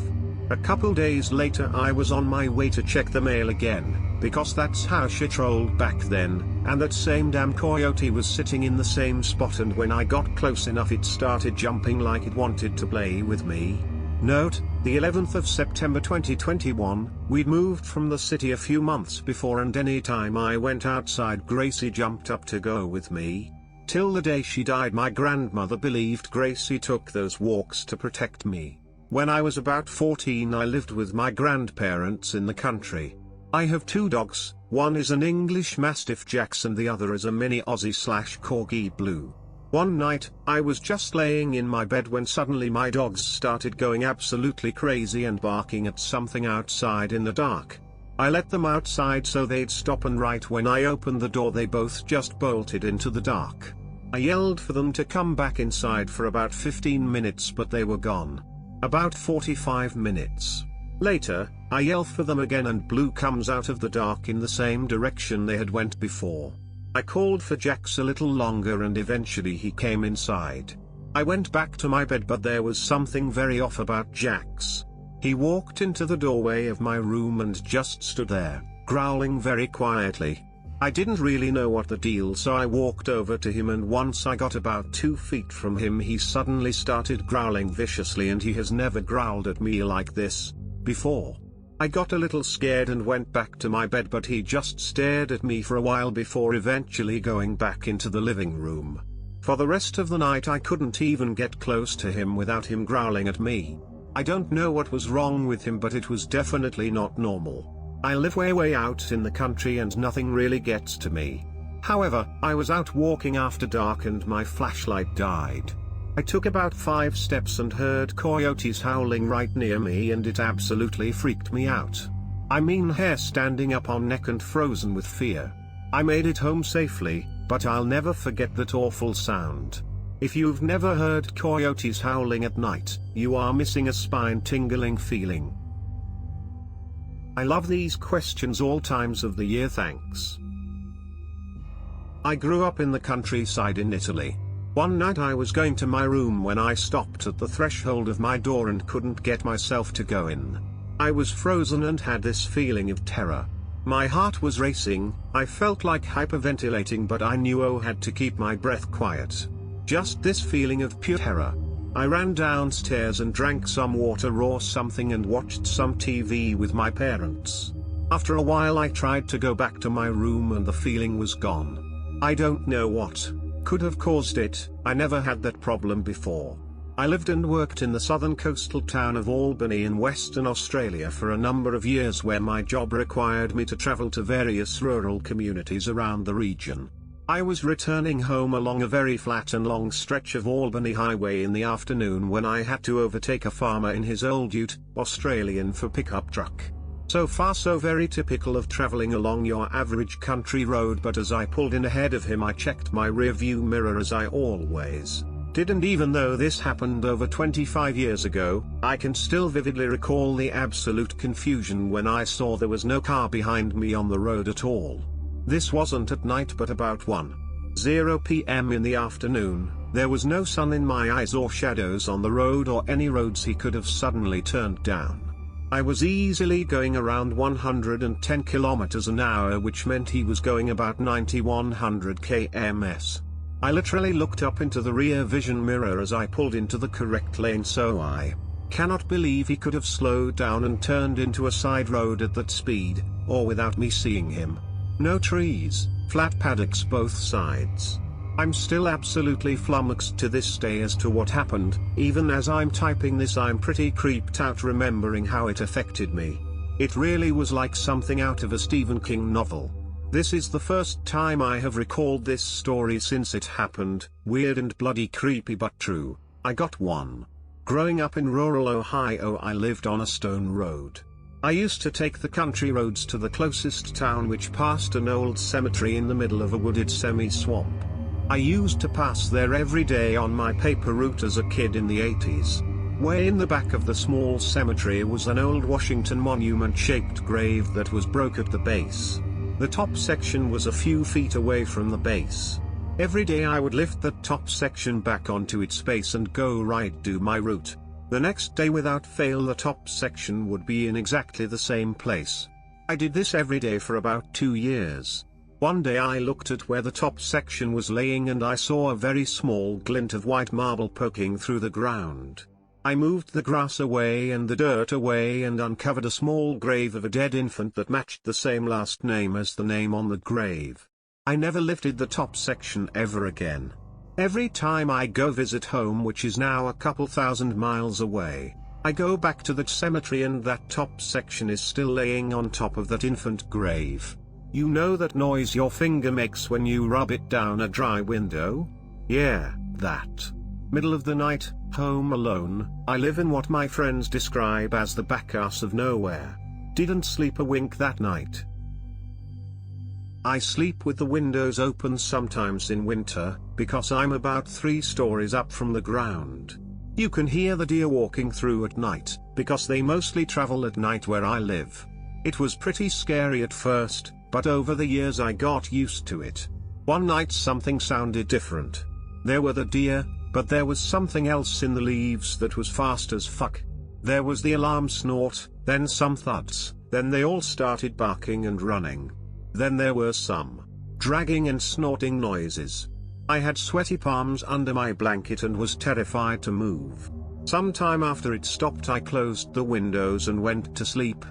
A couple days later I was on my way to check the mail again, because that's how shit rolled back then, and that same damn coyote was sitting in the same spot, and when I got close enough it started jumping like it wanted to play with me. Note, the 11th of September 2021, we'd moved from the city a few months before, and any time I went outside Gracie jumped up to go with me. Till the day she died my grandmother believed Gracie took those walks to protect me. When I was about 14 I lived with my grandparents in the country. I have 2 dogs, one is an English Mastiff Jax and the other is a mini Aussie/Corgi Blue. One night, I was just laying in my bed when suddenly my dogs started going absolutely crazy and barking at something outside in the dark. I let them outside so they'd stop, and right when I opened the door they both just bolted into the dark. I yelled for them to come back inside for about 15 minutes but they were gone. About 45 minutes later, I yell for them again and Blue comes out of the dark in the same direction they had went before. I called for Jax a little longer and eventually he came inside. I went back to my bed but there was something very off about Jax. He walked into the doorway of my room and just stood there, growling very quietly. I didn't really know what the deal, so I walked over to him, and once I got about 2 feet from him he suddenly started growling viciously, and he has never growled at me like this before. I got a little scared and went back to my bed, but he just stared at me for a while before eventually going back into the living room. For the rest of the night I couldn't even get close to him without him growling at me. I don't know what was wrong with him, but it was definitely not normal. I live way out in the country and nothing really gets to me. However, I was out walking after dark and my flashlight died. I took about 5 steps and heard coyotes howling right near me, and it absolutely freaked me out. I mean, hair standing up on neck and frozen with fear. I made it home safely, but I'll never forget that awful sound. If you've never heard coyotes howling at night, you are missing a spine-tingling feeling. I love these questions all times of the year, thanks. I grew up in the countryside in Italy. One night I was going to my room when I stopped at the threshold of my door and couldn't get myself to go in. I was frozen and had this feeling of terror. My heart was racing, I felt like hyperventilating, but I knew I had to keep my breath quiet. Just this feeling of pure terror. I ran downstairs and drank some water or something and watched some TV with my parents. After a while I tried to go back to my room and the feeling was gone. I don't know what could have caused it. I never had that problem before. I lived and worked in the southern coastal town of Albany in Western Australia for a number of years, where my job required me to travel to various rural communities around the region. I was returning home along a very flat and long stretch of Albany Highway in the afternoon when I had to overtake a farmer in his old Ute, Australian for pickup truck. So far so very typical of traveling along your average country road, but as I pulled in ahead of him I checked my rear view mirror as I always did, and even though this happened over 25 years ago, I can still vividly recall the absolute confusion when I saw there was no car behind me on the road at all. This wasn't at night but about 1:00 p.m. in the afternoon. There was no sun in my eyes or shadows on the road or any roads he could have suddenly turned down. I was easily going around 110 kilometers an hour, which meant he was going about 90-100 kms. I literally looked up into the rear vision mirror as I pulled into the correct lane, so I cannot believe he could have slowed down and turned into a side road at that speed, or without me seeing him. No trees, flat paddocks both sides. I'm still absolutely flummoxed to this day as to what happened. Even as I'm typing this I'm pretty creeped out remembering how it affected me. It really was like something out of a Stephen King novel. This is the first time I have recalled this story since it happened. Weird and bloody creepy but true. I got one. Growing up in rural Ohio, I lived on a stone road. I used to take the country roads to the closest town, which passed an old cemetery in the middle of a wooded semi-swamp. I used to pass there every day on my paper route as a kid in the 80s. Way in the back of the small cemetery was an old Washington monument-shaped grave that was broke at the base. The top section was a few feet away from the base. Every day I would lift the top section back onto its base and go right do my route. The next day without fail the top section would be in exactly the same place. I did this every day for about 2 years. One day I looked at where the top section was laying and I saw a very small glint of white marble poking through the ground. I moved the grass away and the dirt away and uncovered a small grave of a dead infant that matched the same last name as the name on the grave. I never lifted the top section ever again. Every time I go visit home, which is now a couple thousand miles away, I go back to that cemetery and that top section is still laying on top of that infant grave. You know that noise your finger makes when you rub it down a dry window? Yeah, that. Middle of the night, home alone. I live in what my friends describe as the back arse of nowhere. Didn't sleep a wink that night. I sleep with the windows open sometimes in winter, because I'm about 3 stories up from the ground. You can hear the deer walking through at night, because they mostly travel at night where I live. It was pretty scary at first, but over the years I got used to it. One night something sounded different. There were the deer, but there was something else in the leaves that was fast as fuck. There was the alarm snort, then some thuds, then they all started barking and running. Then there were some dragging and snorting noises. I had sweaty palms under my blanket and was terrified to move. Sometime after it stopped I closed the windows and went to sleep.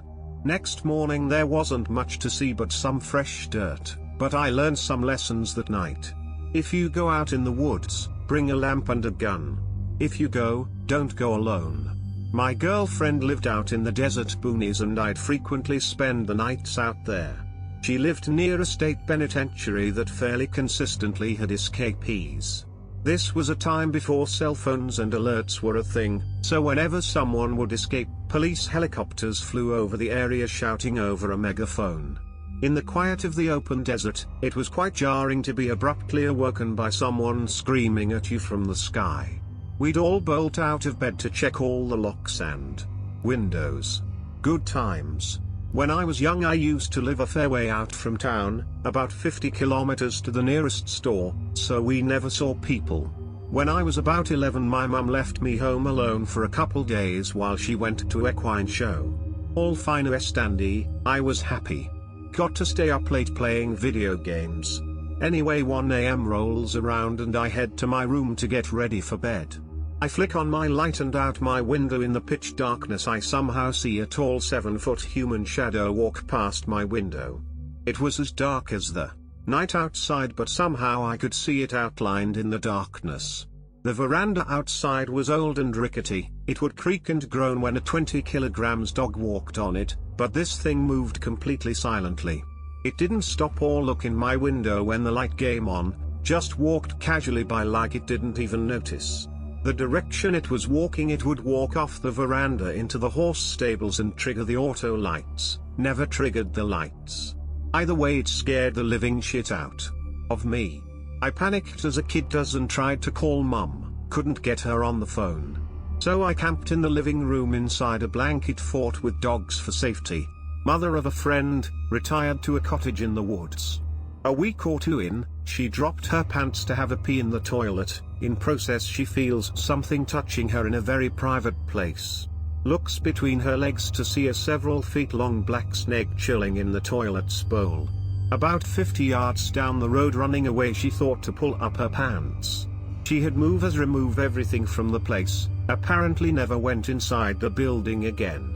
Next morning there wasn't much to see but some fresh dirt, but I learned some lessons that night. If you go out in the woods, bring a lamp and a gun. If you go, don't go alone. My girlfriend lived out in the desert boonies and I'd frequently spend the nights out there. She lived near a state penitentiary that fairly consistently had escapees. This was a time before cell phones and alerts were a thing, so whenever someone would escape, police helicopters flew over the area shouting over a megaphone. In the quiet of the open desert, it was quite jarring to be abruptly awoken by someone screaming at you from the sky. We'd all bolt out of bed to check all the locks and windows. Good times. When I was young I used to live a fair way out from town, about 50 kilometers to the nearest store, so we never saw people. When I was about 11 my mum left me home alone for a couple days while she went to equine show. All fine West Andy, I was happy. Got to stay up late playing video games. Anyway, 1 AM rolls around and I head to my room to get ready for bed. I flick on my light and out my window in the pitch darkness I somehow see a tall 7-foot human shadow walk past my window. It was as dark as the night outside, but somehow I could see it outlined in the darkness. The veranda outside was old and rickety, it would creak and groan when a 20 kilograms dog walked on it, but this thing moved completely silently. It didn't stop or look in my window when the light came on, just walked casually by like it didn't even notice. The direction it was walking, it would walk off the veranda into the horse stables and trigger the auto lights, never triggered the lights. Either way, it scared the living shit out of me. I panicked as a kid does and tried to call mum, couldn't get her on the phone. So I camped in the living room inside a blanket fort with dogs for safety. Mother of a friend, retired to a cottage in the woods. A week or two in, she dropped her pants to have a pee in the toilet. In process, she feels something touching her in a very private place. Looks between her legs to see a several feet long black snake chilling in the toilet's bowl. About 50 yards down the road running away, she thought to pull up her pants. She had remove everything from the place, apparently never went inside the building again.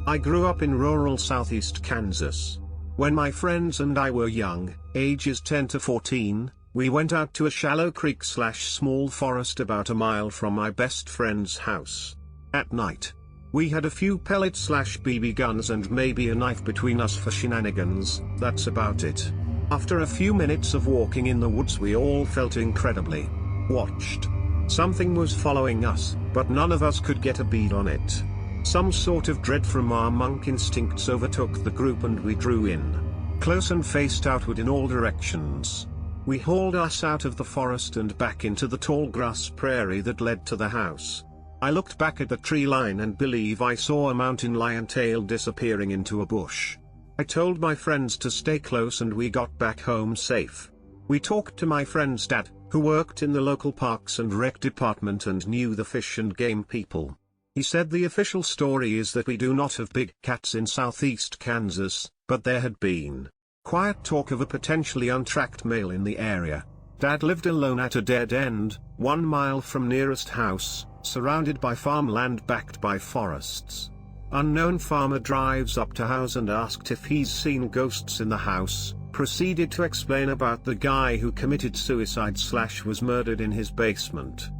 I grew up in rural southeast Kansas. When my friends and I were young, ages 10 to 14, we went out to a shallow creek/small forest about a mile from my best friend's house. At night, we had a few pellet/BB guns and maybe a knife between us for shenanigans. That's about it. After a few minutes of walking in the woods, we all felt incredibly watched. Something was following us, but none of us could get a bead on it. Some sort of dread from our monk instincts overtook the group and we drew in close and faced outward in all directions. We hauled us out of the forest and back into the tall grass prairie that led to the house. I looked back at the tree line and believe I saw a mountain lion tail disappearing into a bush. I told my friends to stay close and we got back home safe. We talked to my friend's dad, who worked in the local parks and rec department and knew the fish and game people. He said the official story is that we do not have big cats in southeast Kansas, but there had been quiet talk of a potentially untracked male in the area. Dad lived alone at a dead end, 1 mile from nearest house, surrounded by farmland backed by forests. Unknown farmer drives up to house and asked if he's seen ghosts in the house, proceeded to explain about the guy who committed suicide/was murdered in his basement.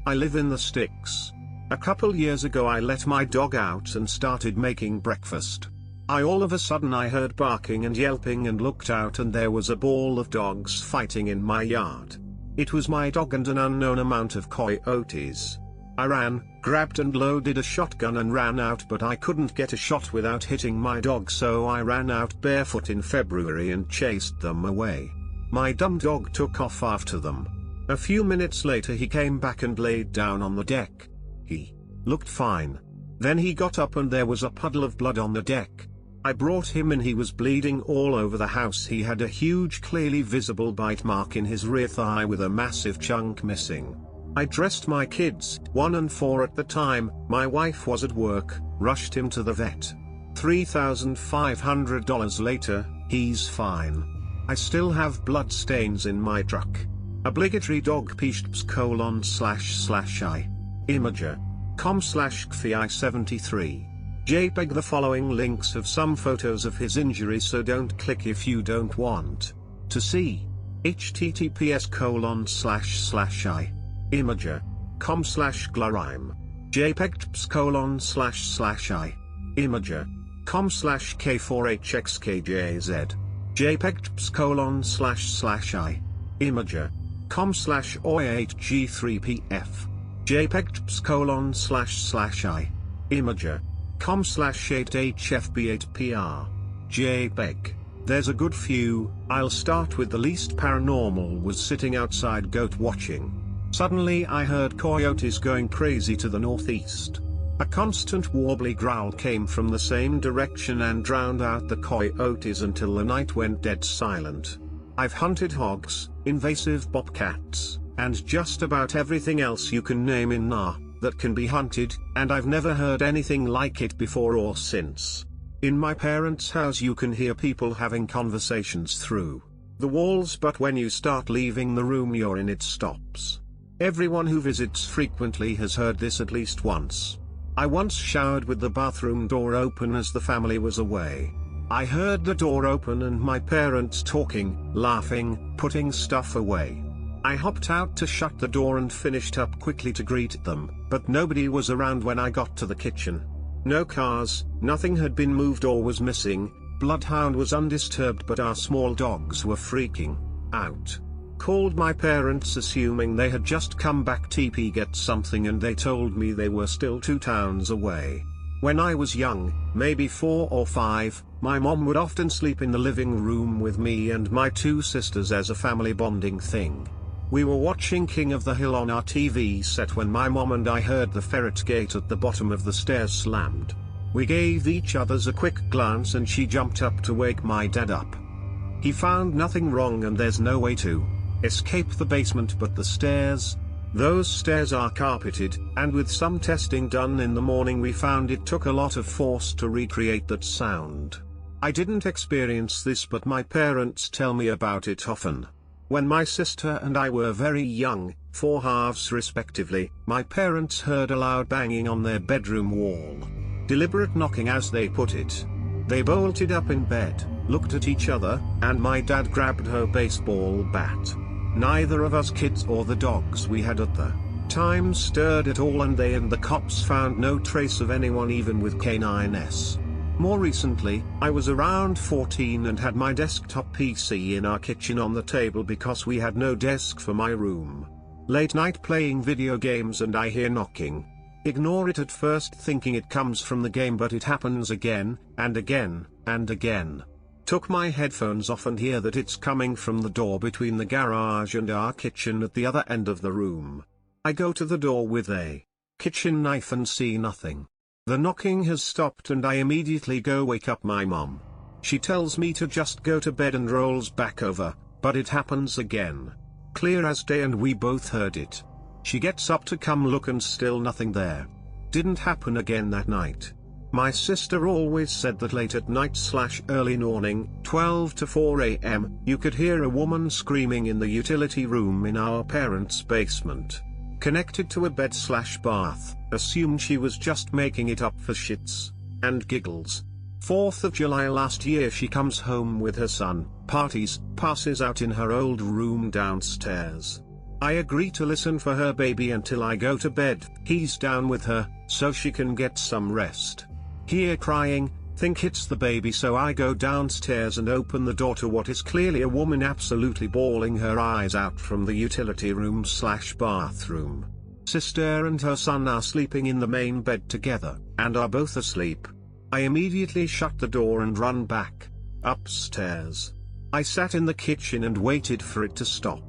I live in the sticks. A couple years ago I let my dog out and started making breakfast. All of a sudden I heard barking and yelping and looked out and there was a ball of dogs fighting in my yard. It was my dog and an unknown amount of coyotes. I ran, grabbed and loaded a shotgun and ran out, but I couldn't get a shot without hitting my dog, so I ran out barefoot in February and chased them away. My dumb dog took off after them. A few minutes later he came back and laid down on the deck. He looked fine. Then he got up and there was a puddle of blood on the deck. I brought him in. He was bleeding all over the house. He had a huge, clearly visible bite mark in his rear thigh with a massive chunk missing. I dressed my kids, 1 and 4 at the time, my wife was at work, rushed him to the vet. $3,500 later, he's fine. I still have blood stains in my truck. Obligatory dog pishps://I. Imager. com/kfi73. JPEG. The following links have some photos of his injury, so don't click if you don't want to see. https://I. Imager. com/glorime. JPEG://I. Imager. com/K4HXKJZ. JPEG://I. Imager. com/OIHG3PF. JPEG://I. Imager. com/8HFB8PR. JPEG. There's a good few. I'll start with the least paranormal. Was sitting outside goat watching. Suddenly I heard coyotes going crazy to the northeast. A constant warbly growl came from the same direction and drowned out the coyotes until the night went dead silent. I've hunted hogs, invasive bobcats, and just about everything else you can name in that can be hunted, and I've never heard anything like it before or since. In my parents' house you can hear people having conversations through the walls, but when you start leaving the room you're in, it stops. Everyone who visits frequently has heard this at least once. I once showered with the bathroom door open as the family was away. I heard the door open and my parents talking, laughing, putting stuff away. I hopped out to shut the door and finished up quickly to greet them, but nobody was around when I got to the kitchen. No cars, nothing had been moved or was missing. Bloodhound was undisturbed, but our small dogs were freaking out. Called my parents assuming they had just come back TP get something, and they told me they were still 2 towns away. When I was young, maybe 4 or 5, my mom would often sleep in the living room with me and my 2 sisters as a family bonding thing. We were watching King of the Hill on our TV set when my mom and I heard the ferret gate at the bottom of the stairs slammed. We gave each other's a quick glance and she jumped up to wake my dad up. He found nothing wrong and there's no way to escape the basement but the stairs. Those stairs are carpeted, and with some testing done in the morning we found it took a lot of force to recreate that sound. I didn't experience this, but my parents tell me about it often. When my sister and I were very young, 4 halves respectively, my parents heard a loud banging on their bedroom wall. Deliberate knocking as they put it. They bolted up in bed, looked at each other, and my dad grabbed her baseball bat. Neither of us kids or the dogs we had at the time stirred at all, and they and the cops found no trace of anyone even with K9s. More recently, I was around 14 and had my desktop PC in our kitchen on the table because we had no desk for my room. Late night playing video games and I hear knocking. Ignore it at first thinking it comes from the game, but it happens again, and again, and again. Took my headphones off and hear that it's coming from the door between the garage and our kitchen at the other end of the room. I go to the door with a kitchen knife and see nothing. The knocking has stopped and I immediately go wake up my mom. She tells me to just go to bed and rolls back over, but it happens again. Clear as day and we both heard it. She gets up to come look and still nothing there. Didn't happen again that night. My sister always said that late at night/early morning, 12 to 4 a.m., you could hear a woman screaming in the utility room in our parents' basement. Connected to a bed/bath, assumed she was just making it up for shits and giggles. 4th of July last year she comes home with her son, parties, passes out in her old room downstairs. I agree to listen for her baby until I go to bed. He's down with her, so she can get some rest. Hear crying, think it's the baby, so I go downstairs and open the door to what is clearly a woman absolutely bawling her eyes out from the utility room/bathroom. Sister and her son are sleeping in the main bed together, and are both asleep. I immediately shut the door and run back upstairs. I sat in the kitchen and waited for it to stop.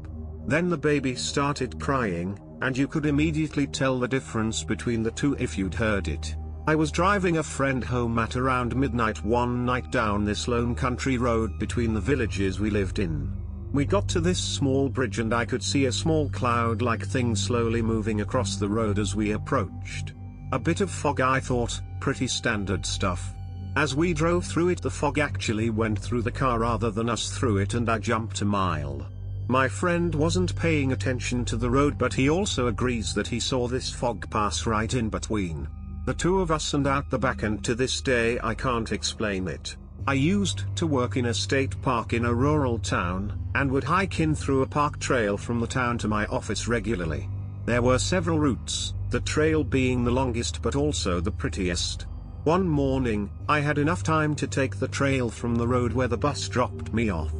Then the baby started crying, and you could immediately tell the difference between the two if you'd heard it. I was driving a friend home at around midnight one night down this lone country road between the villages we lived in. We got to this small bridge and I could see a small cloud-like thing slowly moving across the road as we approached. A bit of fog, I thought, pretty standard stuff. As we drove through it, the fog actually went through the car rather than us through it, and I jumped a mile. My friend wasn't paying attention to the road, but he also agrees that he saw this fog pass right in between the two of us and out the back, and to this day I can't explain it. I used to work in a state park in a rural town, and would hike in through a park trail from the town to my office regularly. There were several routes, the trail being the longest but also the prettiest. One morning, I had enough time to take the trail from the road where the bus dropped me off.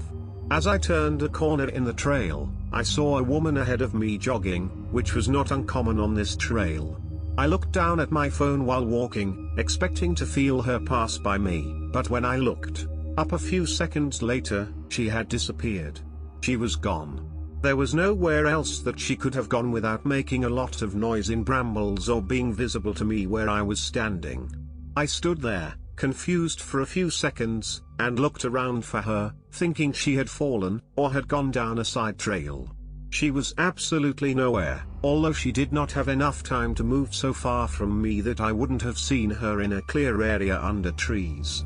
As I turned a corner in the trail, I saw a woman ahead of me jogging, which was not uncommon on this trail. I looked down at my phone while walking, expecting to feel her pass by me, but when I looked up a few seconds later, she had disappeared. She was gone. There was nowhere else that she could have gone without making a lot of noise in brambles or being visible to me where I was standing. I stood there, confused for a few seconds, and looked around for her, thinking she had fallen, or had gone down a side trail. She was absolutely nowhere, although she did not have enough time to move so far from me that I wouldn't have seen her in a clear area under trees.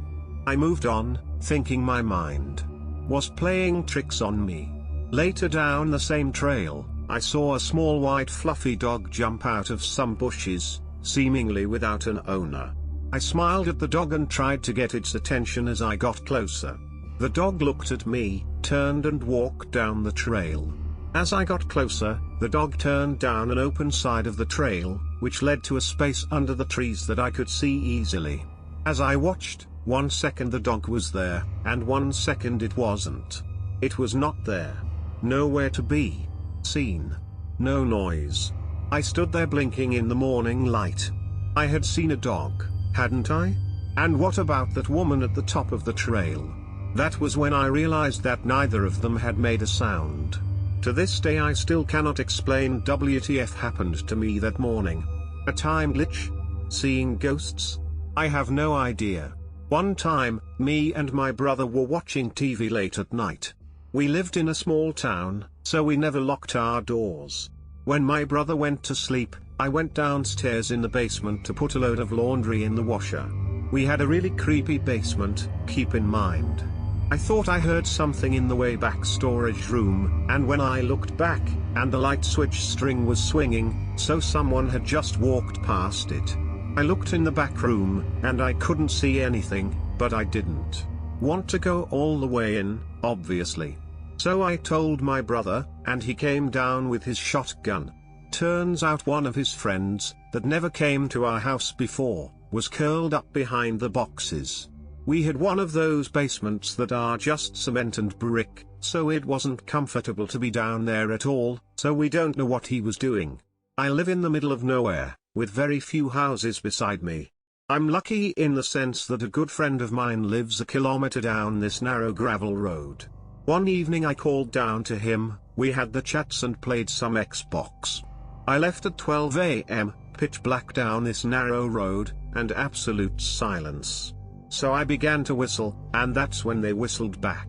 I moved on, thinking my mind was playing tricks on me. Later down the same trail, I saw a small white fluffy dog jump out of some bushes, seemingly without an owner. I smiled at the dog and tried to get its attention as I got closer. The dog looked at me, turned and walked down the trail. As I got closer, the dog turned down an open side of the trail, which led to a space under the trees that I could see easily. As I watched, 1 second the dog was there, and 1 second it wasn't. It was not there. Nowhere to be seen. No noise. I stood there blinking in the morning light. I had seen a dog, hadn't I? And what about that woman at the top of the trail? That was when I realized that neither of them had made a sound. To this day I still cannot explain WTF happened to me that morning. A time glitch? Seeing ghosts? I have no idea. One time, me and my brother were watching TV late at night. We lived in a small town, so we never locked our doors. When my brother went to sleep, I went downstairs in the basement to put a load of laundry in the washer. We had a really creepy basement, keep in mind. I thought I heard something in the way back storage room, and when I looked back, and the light switch string was swinging, so someone had just walked past it. I looked in the back room, and I couldn't see anything, but I didn't want to go all the way in, obviously. So I told my brother, and he came down with his shotgun. Turns out one of his friends, that never came to our house before, was curled up behind the boxes. We had one of those basements that are just cement and brick, so it wasn't comfortable to be down there at all, so we don't know what he was doing. I live in the middle of nowhere, with very few houses beside me. I'm lucky in the sense that a good friend of mine lives a kilometer down this narrow gravel road. One evening I called down to him, we had the chats and played some Xbox. I left at 12 AM, pitch black down this narrow road, and absolute silence. So I began to whistle, and that's when they whistled back.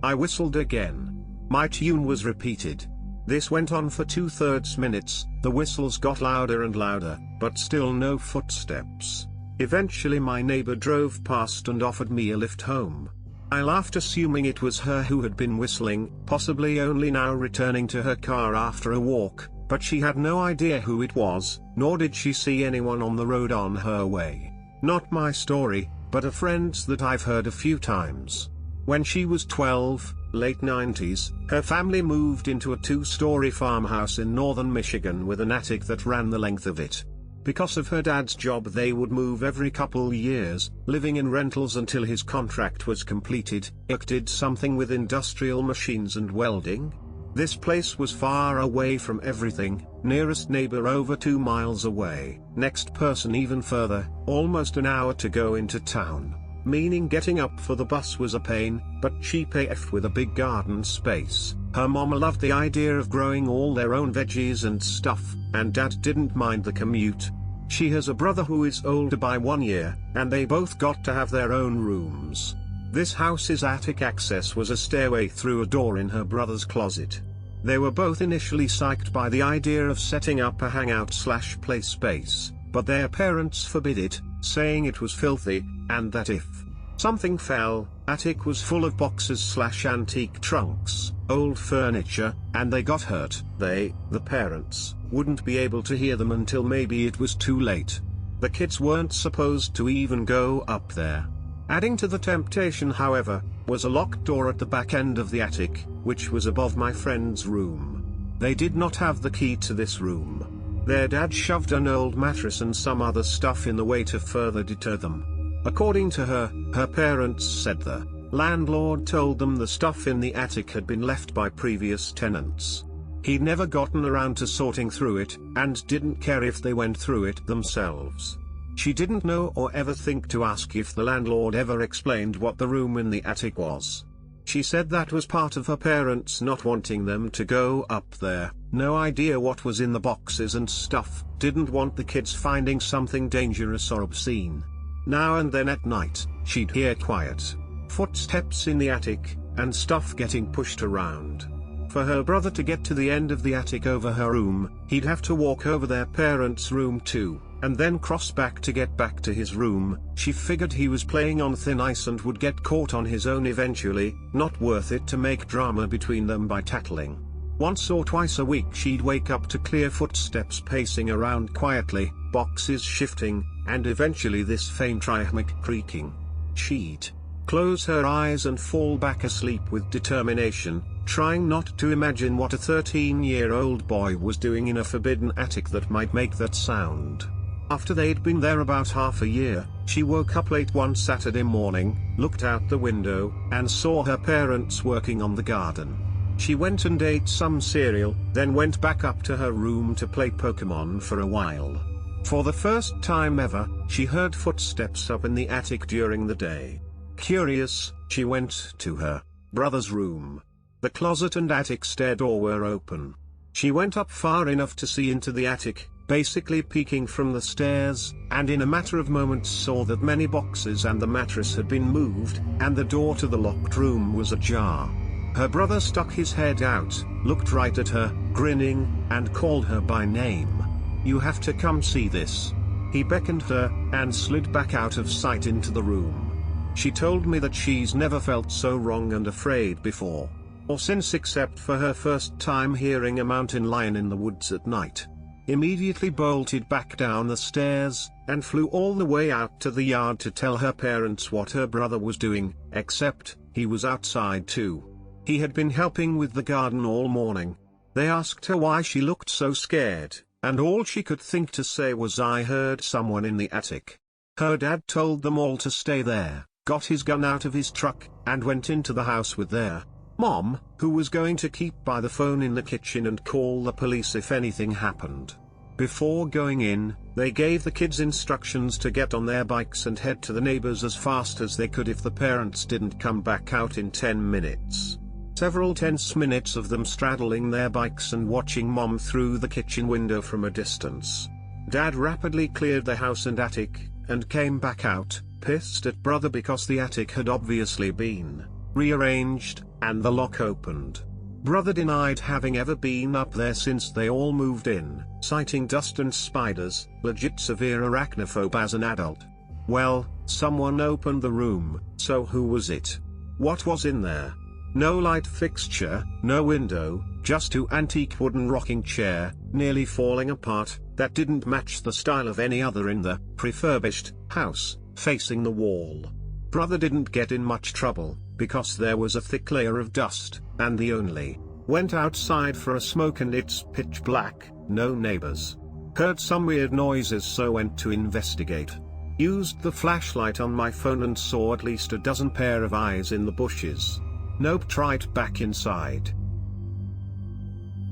I whistled again. My tune was repeated. This went on for 2/3 minutes, the whistles got louder and louder, but still no footsteps. Eventually my neighbor drove past and offered me a lift home. I laughed assuming it was her who had been whistling, possibly only now returning to her car after a walk, but she had no idea who it was, nor did she see anyone on the road on her way. Not my story, but a friend's that I've heard a few times. When she was 12, late 90s, her family moved into a 2-story farmhouse in northern Michigan with an attic that ran the length of it. Because of her dad's job they would move every couple years, living in rentals until his contract was completed. It did something with industrial machines and welding. This place was far away from everything, nearest neighbor over 2 miles away, next person even further, almost an hour to go into town, meaning getting up for the bus was a pain, but cheap AF with a big garden space. Her mama loved the idea of growing all their own veggies and stuff, and dad didn't mind the commute. She has a brother who is older by 1 year, and they both got to have their own rooms. This house's attic access was a stairway through a door in her brother's closet. They were both initially psyched by the idea of setting up a hangout/play space, but their parents forbid it, saying it was filthy, and that if something fell, attic was full of boxes/antique trunks, old furniture, and they got hurt, the parents, wouldn't be able to hear them until maybe it was too late. The kids weren't supposed to even go up there. Adding to the temptation, however, was a locked door at the back end of the attic, which was above my friend's room. They did not have the key to this room. Their dad shoved an old mattress and some other stuff in the way to further deter them. According to her, her parents said the landlord told them the stuff in the attic had been left by previous tenants. He'd never gotten around to sorting through it, and didn't care if they went through it themselves. She didn't know or ever think to ask if the landlord ever explained what the room in the attic was. She said that was part of her parents not wanting them to go up there, no idea what was in the boxes and stuff, didn't want the kids finding something dangerous or obscene. Now and then at night, she'd hear quiet footsteps in the attic, and stuff getting pushed around. For her brother to get to the end of the attic over her room, he'd have to walk over their parents' room too, and then cross back to get back to his room. She figured he was playing on thin ice and would get caught on his own eventually, not worth it to make drama between them by tattling. Once or twice a week she'd wake up to clear footsteps pacing around quietly, boxes shifting, and eventually this faint rhythmic creaking. She'd close her eyes and fall back asleep with determination, trying not to imagine what a 13-year-old boy was doing in a forbidden attic that might make that sound. After they'd been there about half a year, she woke up late one Saturday morning, looked out the window, and saw her parents working on the garden. She went and ate some cereal, then went back up to her room to play Pokemon for a while. For the first time ever, she heard footsteps up in the attic during the day. Curious, she went to her brother's room. The closet and attic stair door were open. She went up far enough to see into the attic, basically peeking from the stairs, and in a matter of moments saw that many boxes and the mattress had been moved, and the door to the locked room was ajar. Her brother stuck his head out, looked right at her, grinning, and called her by name. "You have to come see this." He beckoned her, and slid back out of sight into the room. She told me that she's never felt so wrong and afraid before, or since, except for her first time hearing a mountain lion in the woods at night. Immediately bolted back down the stairs, and flew all the way out to the yard to tell her parents what her brother was doing, except, he was outside too. He had been helping with the garden all morning. They asked her why she looked so scared, and all she could think to say was, "I heard someone in the attic." Her dad told them all to stay there, got his gun out of his truck, and went into the house with their mom, who was going to keep by the phone in the kitchen and call the police if anything happened. Before going in, they gave the kids instructions to get on their bikes and head to the neighbors as fast as they could if the parents didn't come back out in 10 minutes. Several tense minutes of them straddling their bikes and watching mom through the kitchen window from a distance. Dad rapidly cleared the house and attic, and came back out, pissed at brother because the attic had obviously been rearranged, and the lock opened. Brother denied having ever been up there since they all moved in, citing dust and spiders, legit severe arachnophobe as an adult. Well, someone opened the room, so who was it? What was in there? No light fixture, no window, just two antique wooden rocking chair, nearly falling apart, that didn't match the style of any other in the refurbished house, facing the wall. Brother didn't get in much trouble, because there was a thick layer of dust, and the only went outside for a smoke and it's pitch black, no neighbors. Heard some weird noises, so went to investigate. Used the flashlight on my phone and saw at least a dozen pair of eyes in the bushes. Nope, tried back inside.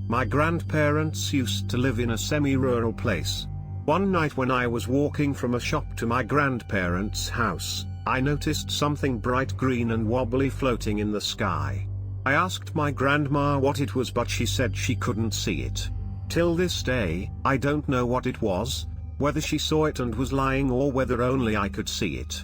My grandparents used to live in a semi-rural place. One night when I was walking from a shop to my grandparents' house, I noticed something bright green and wobbly floating in the sky. I asked my grandma what it was, but she said she couldn't see it. Till this day, I don't know what it was, whether she saw it and was lying or whether only I could see it.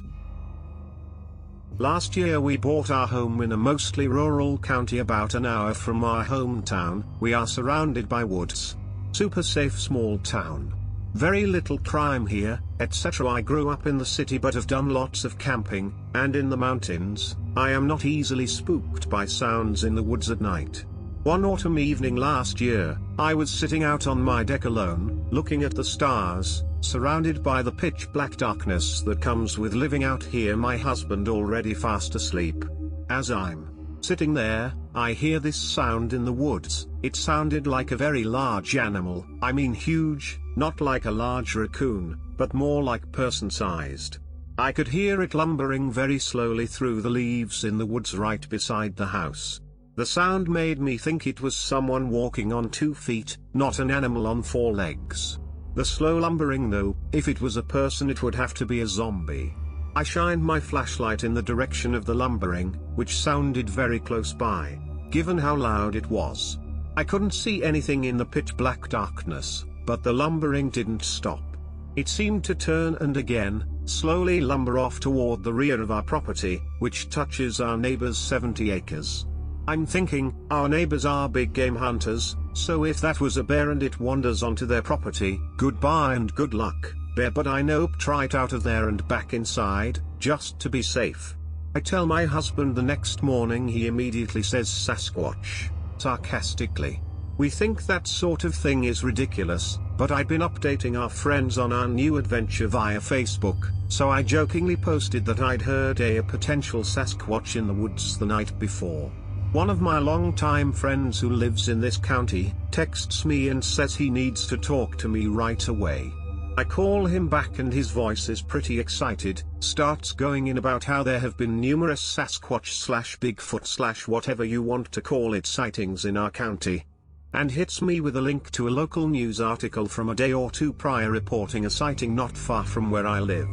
Last year we bought our home in a mostly rural county about an hour from our hometown. We are surrounded by woods. Super safe small town. Very little crime here, etc. I grew up in the city but have done lots of camping, and in the mountains. I am not easily spooked by sounds in the woods at night. One autumn evening last year, I was sitting out on my deck alone, looking at the stars, surrounded by the pitch black darkness that comes with living out here, my husband already fast asleep. As I'm sitting there, I hear this sound in the woods. It sounded like a very large animal, I mean huge, not like a large raccoon, but more like person-sized. I could hear it lumbering very slowly through the leaves in the woods right beside the house. The sound made me think it was someone walking on 2 feet, not an animal on 4 legs. The slow lumbering though, if it was a person it would have to be a zombie. I shined my flashlight in the direction of the lumbering, which sounded very close by, given how loud it was. I couldn't see anything in the pitch black darkness, but the lumbering didn't stop. It seemed to turn and again, slowly lumber off toward the rear of our property, which touches our neighbor's 70 acres. I'm thinking, our neighbors are big game hunters, so if that was a bear and it wanders onto their property, goodbye and good luck. bear, but I noped right out of there and back inside, just to be safe. I tell my husband the next morning, he immediately says Sasquatch, sarcastically. We think that sort of thing is ridiculous, but I'd been updating our friends on our new adventure via Facebook, so I jokingly posted that I'd heard a potential Sasquatch in the woods the night before. One of my longtime friends who lives in this county texts me and says he needs to talk to me right away. I call him back and his voice is pretty excited, starts going in about how there have been numerous Sasquatch/Bigfoot/ whatever you want to call it sightings in our county, and hits me with a link to a local news article from a day or two prior reporting a sighting not far from where I live.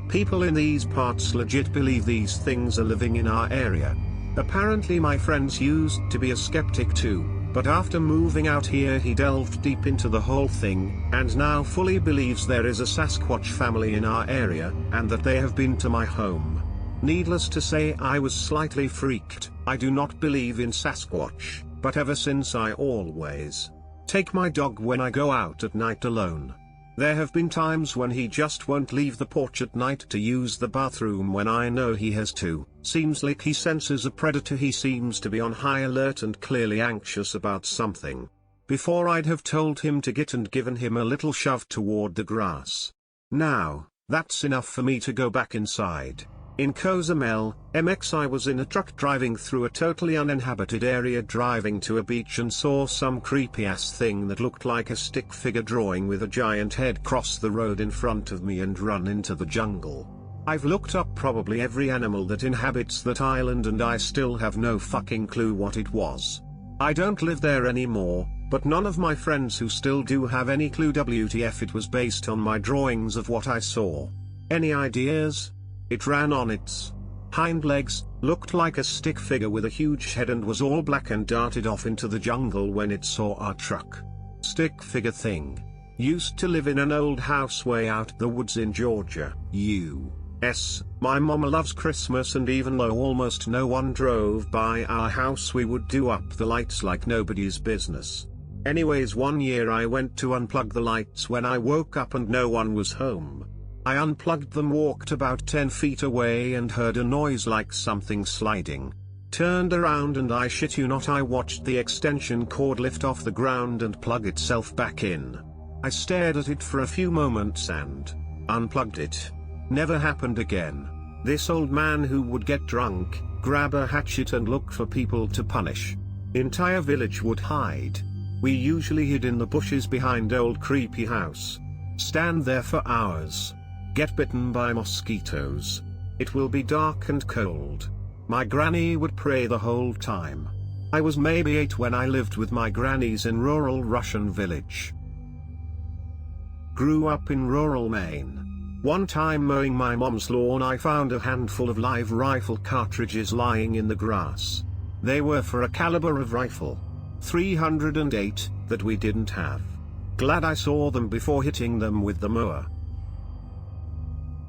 People in these parts legit believe these things are living in our area. Apparently my friends used to be a skeptic too, but after moving out here he delved deep into the whole thing, and now fully believes there is a Sasquatch family in our area, and that they have been to my home. Needless to say, I was slightly freaked. I do not believe in Sasquatch, but ever since I always take my dog when I go out at night alone. There have been times when he just won't leave the porch at night to use the bathroom when I know he has to. Seems like he senses a predator. He seems to be on high alert and clearly anxious about something. Before I'd have told him to get and given him a little shove toward the grass. Now, that's enough for me to go back inside. In Cozumel, MX, I was in a truck driving through a totally uninhabited area, driving to a beach, and saw some creepy ass thing that looked like a stick figure drawing with a giant head cross the road in front of me and run into the jungle. I've looked up probably every animal that inhabits that island and I still have no fucking clue what it was. I don't live there anymore, but none of my friends who still do have any clue. WTF, it was based on my drawings of what I saw. Any ideas? It ran on its hind legs, looked like a stick figure with a huge head, and was all black, and darted off into the jungle when it saw our truck. Stick figure thing. Used to live in an old house way out the woods in Georgia, U.S. My mama loves Christmas, and even though almost no one drove by our house, we would do up the lights like nobody's business. Anyways, one year I went to unplug the lights when I woke up and no one was home. I unplugged them, walked about 10 feet away and heard a noise like something sliding. Turned around and I shit you not, I watched the extension cord lift off the ground and plug itself back in. I stared at it for a few moments and unplugged it. Never happened again. This old man who would get drunk, grab a hatchet and look for people to punish. Entire village would hide. We usually hid in the bushes behind old creepy house. Stand there for hours. Get bitten by mosquitoes. It will be dark and cold. My granny would pray the whole time. I was maybe 8 when I lived with my grannies in rural Russian village. Grew up in rural Maine. One time mowing my mom's lawn, I found a handful of live rifle cartridges lying in the grass. They were for a caliber of rifle 308 that we didn't have. Glad I saw them before hitting them with the mower.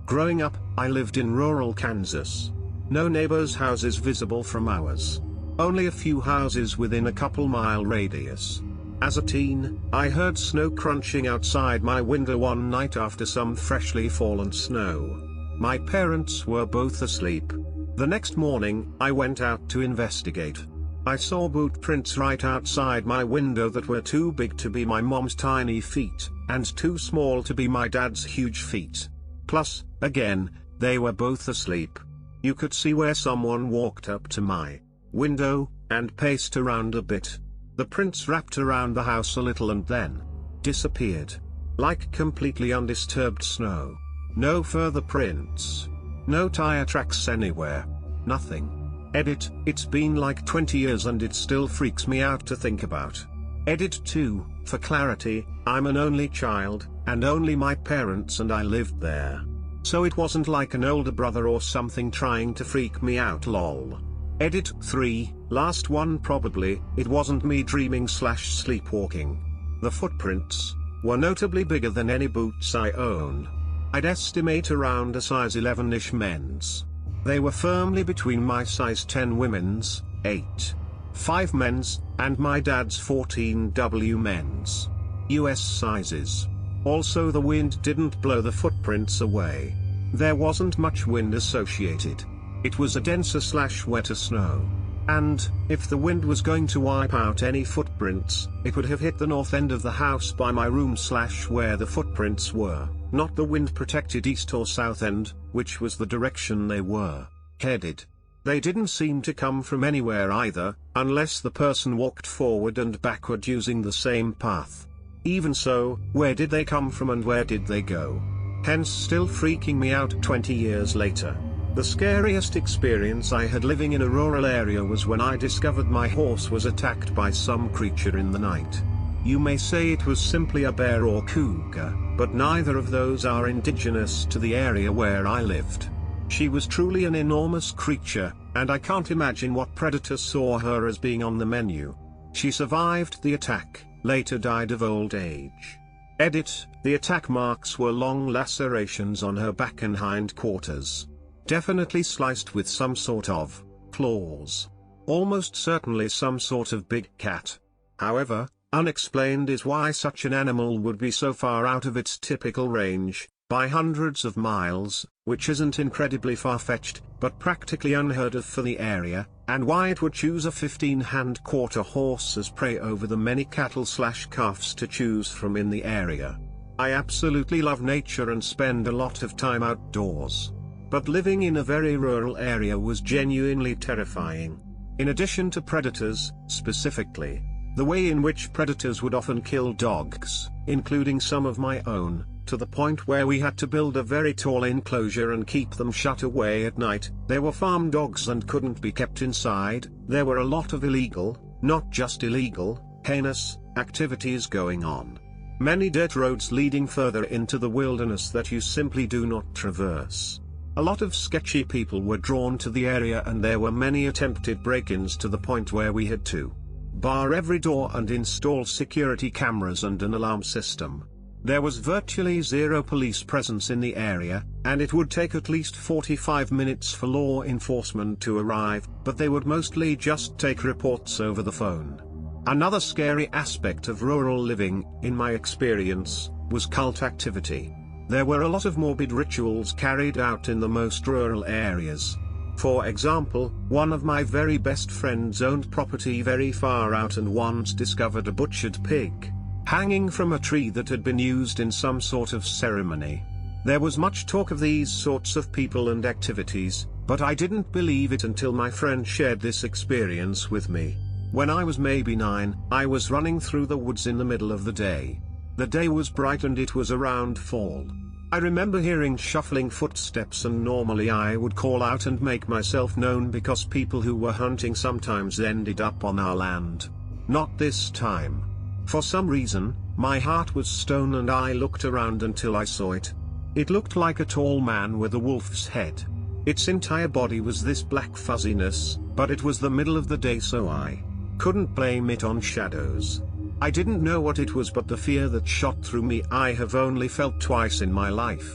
Growing up, I lived in rural Kansas. No neighbors' houses visible from ours. Only a few houses within a couple-mile radius. As a teen, I heard snow crunching outside my window one night after some freshly fallen snow. My parents were both asleep. The next morning, I went out to investigate. I saw boot prints right outside my window that were too big to be my mom's tiny feet, and too small to be my dad's huge feet. Plus, again, they were both asleep. You could see where someone walked up to my window and paced around a bit. The prints wrapped around the house a little and then disappeared. Like completely undisturbed snow. No further prints. No tire tracks anywhere. Nothing. Edit, it's been like 20 years and it still freaks me out to think about. Edit 2, for clarity, I'm an only child, and only my parents and I lived there. So it wasn't like an older brother or something trying to freak me out, lol. Edit 3, last one probably, it wasn't me dreaming/sleepwalking. The footprints were notably bigger than any boots I own. I'd estimate around a size 11-ish men's. They were firmly between my size 10 women's, 8.5 men's, and my dad's 14W men's. US sizes. Also the wind didn't blow the footprints away. There wasn't much wind associated. It was a denser/wetter snow. And, if the wind was going to wipe out any footprints, it would have hit the north end of the house by my room/where the footprints were, not the wind-protected east or south end, which was the direction they were headed. They didn't seem to come from anywhere either, unless the person walked forward and backward using the same path. Even so, where did they come from and where did they go? Hence still freaking me out 20 years later. The scariest experience I had living in a rural area was when I discovered my horse was attacked by some creature in the night. You may say it was simply a bear or cougar, but neither of those are indigenous to the area where I lived. She was truly an enormous creature, and I can't imagine what predator saw her as being on the menu. She survived the attack, later died of old age. Edit, the attack marks were long lacerations on her back and hindquarters. Definitely sliced with some sort of claws. Almost certainly some sort of big cat. However, unexplained is why such an animal would be so far out of its typical range, by hundreds of miles, which isn't incredibly far-fetched, but practically unheard of for the area, and why it would choose a 15-hand-quarter horse as prey over the many cattle/calves to choose from in the area. I absolutely love nature and spend a lot of time outdoors. But living in a very rural area was genuinely terrifying. In addition to predators, specifically, the way in which predators would often kill dogs, including some of my own, to the point where we had to build a very tall enclosure and keep them shut away at night. They were farm dogs and couldn't be kept inside. There were a lot of illegal, not just illegal, heinous, activities going on. Many dirt roads leading further into the wilderness that you simply do not traverse. A lot of sketchy people were drawn to the area and there were many attempted break-ins to the point where we had to bar every door and install security cameras and an alarm system. There was virtually zero police presence in the area, and it would take at least 45 minutes for law enforcement to arrive, but they would mostly just take reports over the phone. Another scary aspect of rural living, in my experience, was cult activity. There were a lot of morbid rituals carried out in the most rural areas. For example, one of my very best friends owned property very far out and once discovered a butchered pig hanging from a tree that had been used in some sort of ceremony. There was much talk of these sorts of people and activities, but I didn't believe it until my friend shared this experience with me. When I was maybe 9, I was running through the woods in the middle of the day. The day was bright and it was around fall. I remember hearing shuffling footsteps and normally I would call out and make myself known because people who were hunting sometimes ended up on our land. Not this time. For some reason, my heart was stone and I looked around until I saw it. It looked like a tall man with a wolf's head. Its entire body was this black fuzziness, but it was the middle of the day so I couldn't blame it on shadows. I didn't know what it was, but the fear that shot through me I have only felt twice in my life.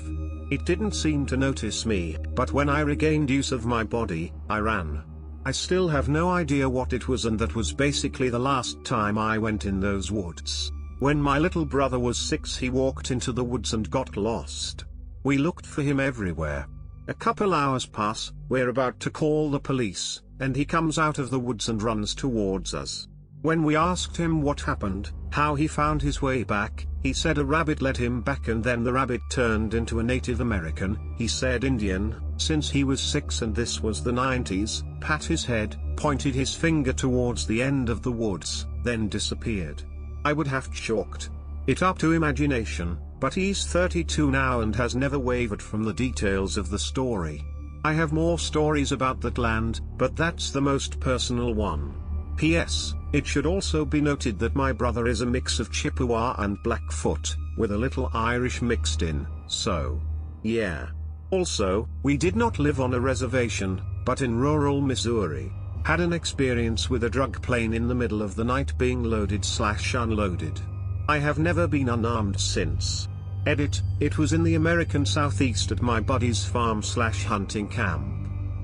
It didn't seem to notice me, but when I regained use of my body, I ran. I still have no idea what it was, and that was basically the last time I went in those woods. When my little brother was 6, he walked into the woods and got lost. We looked for him everywhere. A couple hours pass, we're about to call the police, and he comes out of the woods and runs towards us. When we asked him what happened, how he found his way back, he said a rabbit led him back and then the rabbit turned into a Native American, he said Indian, since he was 6 and this was the 90s, pat his head, pointed his finger towards the end of the woods, then disappeared. I would have chalked it up to imagination, but he's 32 now and has never wavered from the details of the story. I have more stories about that land, but that's the most personal one. P.S. It should also be noted that my brother is a mix of Chippewa and Blackfoot, with a little Irish mixed in, so yeah. Also, we did not live on a reservation, but in rural Missouri. Had an experience with a drug plane in the middle of the night being loaded/unloaded. I have never been unarmed since. Edit, it was in the American Southeast at my buddy's farm/hunting camp.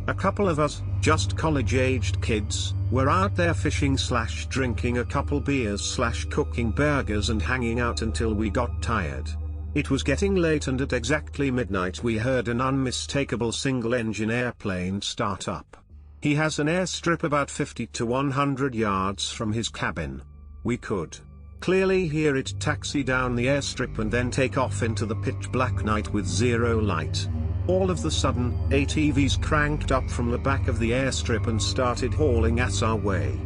A couple of us, just college-aged kids, were out there fishing/drinking a couple beers/cooking burgers and hanging out until we got tired. It was getting late and at exactly midnight we heard an unmistakable single-engine airplane start up. He has an airstrip about 50 to 100 yards from his cabin. We could clearly hear it taxi down the airstrip and then take off into the pitch-black night with zero light. All of the sudden, ATVs cranked up from the back of the airstrip and started hauling us our way.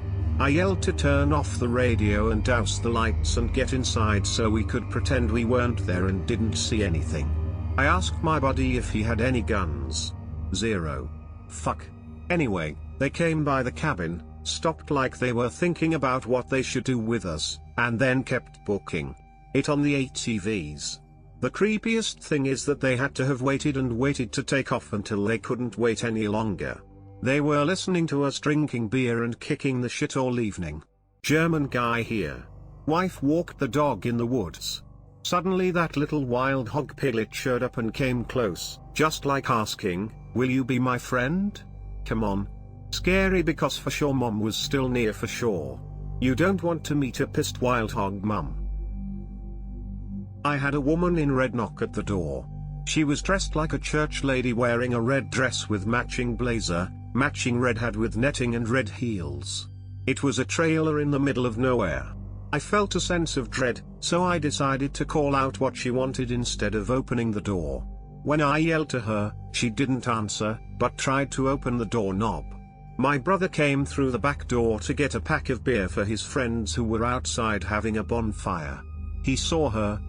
I yelled to turn off the radio and douse the lights and get inside so we could pretend we weren't there and didn't see anything. I asked my buddy if he had any guns. Zero. Fuck. Anyway, they came by the cabin, stopped like they were thinking about what they should do with us, and then kept booking it on the ATVs. The creepiest thing is that they had to have waited and waited to take off until they couldn't wait any longer. They were listening to us drinking beer and kicking the shit all evening. German guy here. Wife walked the dog in the woods. Suddenly that little wild hog piglet showed up and came close, just like asking, "Will you be my friend? Come on." Scary because for sure mom was still near for sure. You don't want to meet a pissed wild hog mum. I had a woman in red knock at the door. She was dressed like a church lady wearing a red dress with matching blazer, matching red hat with netting and red heels. It was a trailer in the middle of nowhere. I felt a sense of dread, so I decided to call out what she wanted instead of opening the door. When I yelled to her, she didn't answer, but tried to open the doorknob. My brother came through the back door to get a pack of beer for his friends who were outside having a bonfire. He saw her,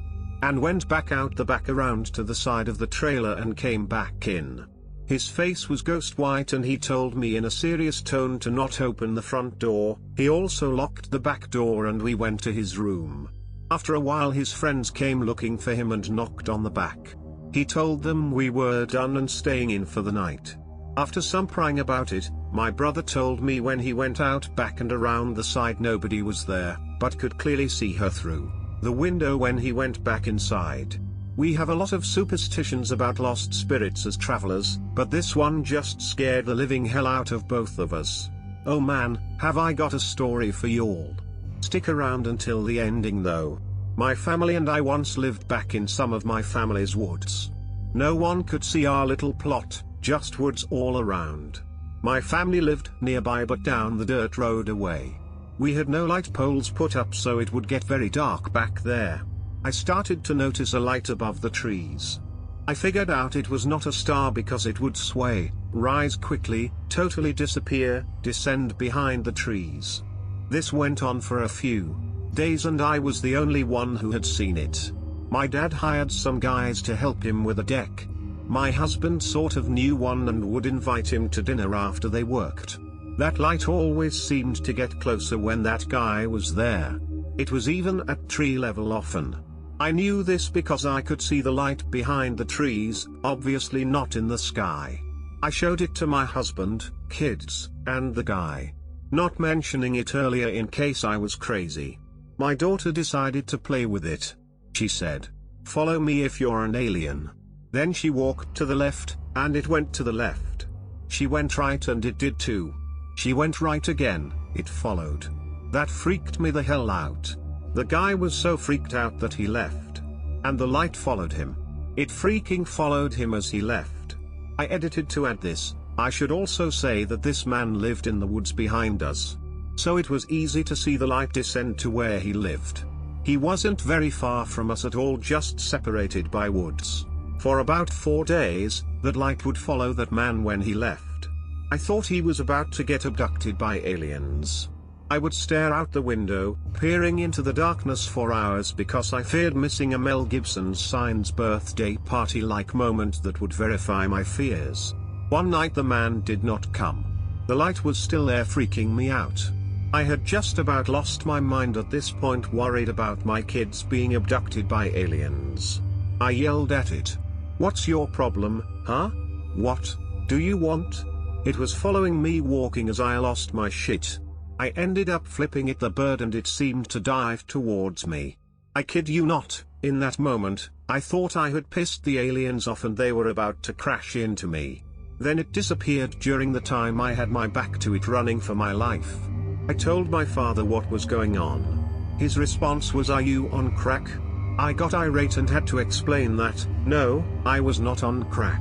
and went back out the back around to the side of the trailer and came back in. His face was ghost white and he told me in a serious tone to not open the front door. He also locked the back door and we went to his room. After a while his friends came looking for him and knocked on the back. He told them we were done and staying in for the night. After some prying about it, my brother told me when he went out back and around the side nobody was there, but could clearly see her through the window when he went back inside. We have a lot of superstitions about lost spirits as travelers, but this one just scared the living hell out of both of us. Oh man, have I got a story for y'all. Stick around until the ending though. My family and I once lived back in some of my family's woods. No one could see our little plot, just woods all around. My family lived nearby but down the dirt road away. We had no light poles put up so it would get very dark back there. I started to notice a light above the trees. I figured out it was not a star because it would sway, rise quickly, totally disappear, descend behind the trees. This went on for a few days and I was the only one who had seen it. My dad hired some guys to help him with a deck. My husband sort of knew one and would invite him to dinner after they worked. That light always seemed to get closer when that guy was there. It was even at tree level often. I knew this because I could see the light behind the trees, obviously not in the sky. I showed it to my husband, kids, and the guy. Not mentioning it earlier in case I was crazy. My daughter decided to play with it. She said, "Follow me if you're an alien." Then she walked to the left, and it went to the left. She went right and it did too. She went right again, it followed. That freaked me the hell out. The guy was so freaked out that he left. And the light followed him. It freaking followed him as he left. I edited to add this. I should also say that this man lived in the woods behind us. So it was easy to see the light descend to where he lived. He wasn't very far from us at all, just separated by woods. For about 4 days, that light would follow that man when he left. I thought he was about to get abducted by aliens. I would stare out the window, peering into the darkness for hours because I feared missing a Mel Gibson's Signs birthday party-like moment that would verify my fears. One night the man did not come. The light was still there, freaking me out. I had just about lost my mind at this point, worried about my kids being abducted by aliens. I yelled at it. "What's your problem, huh? What do you want?" It was following me, walking as I lost my shit. I ended up flipping it the bird and it seemed to dive towards me. I kid you not, in that moment, I thought I had pissed the aliens off and they were about to crash into me. Then it disappeared during the time I had my back to it, running for my life. I told my father what was going on. His response was, "Are you on crack?" I got irate and had to explain that, no, I was not on crack.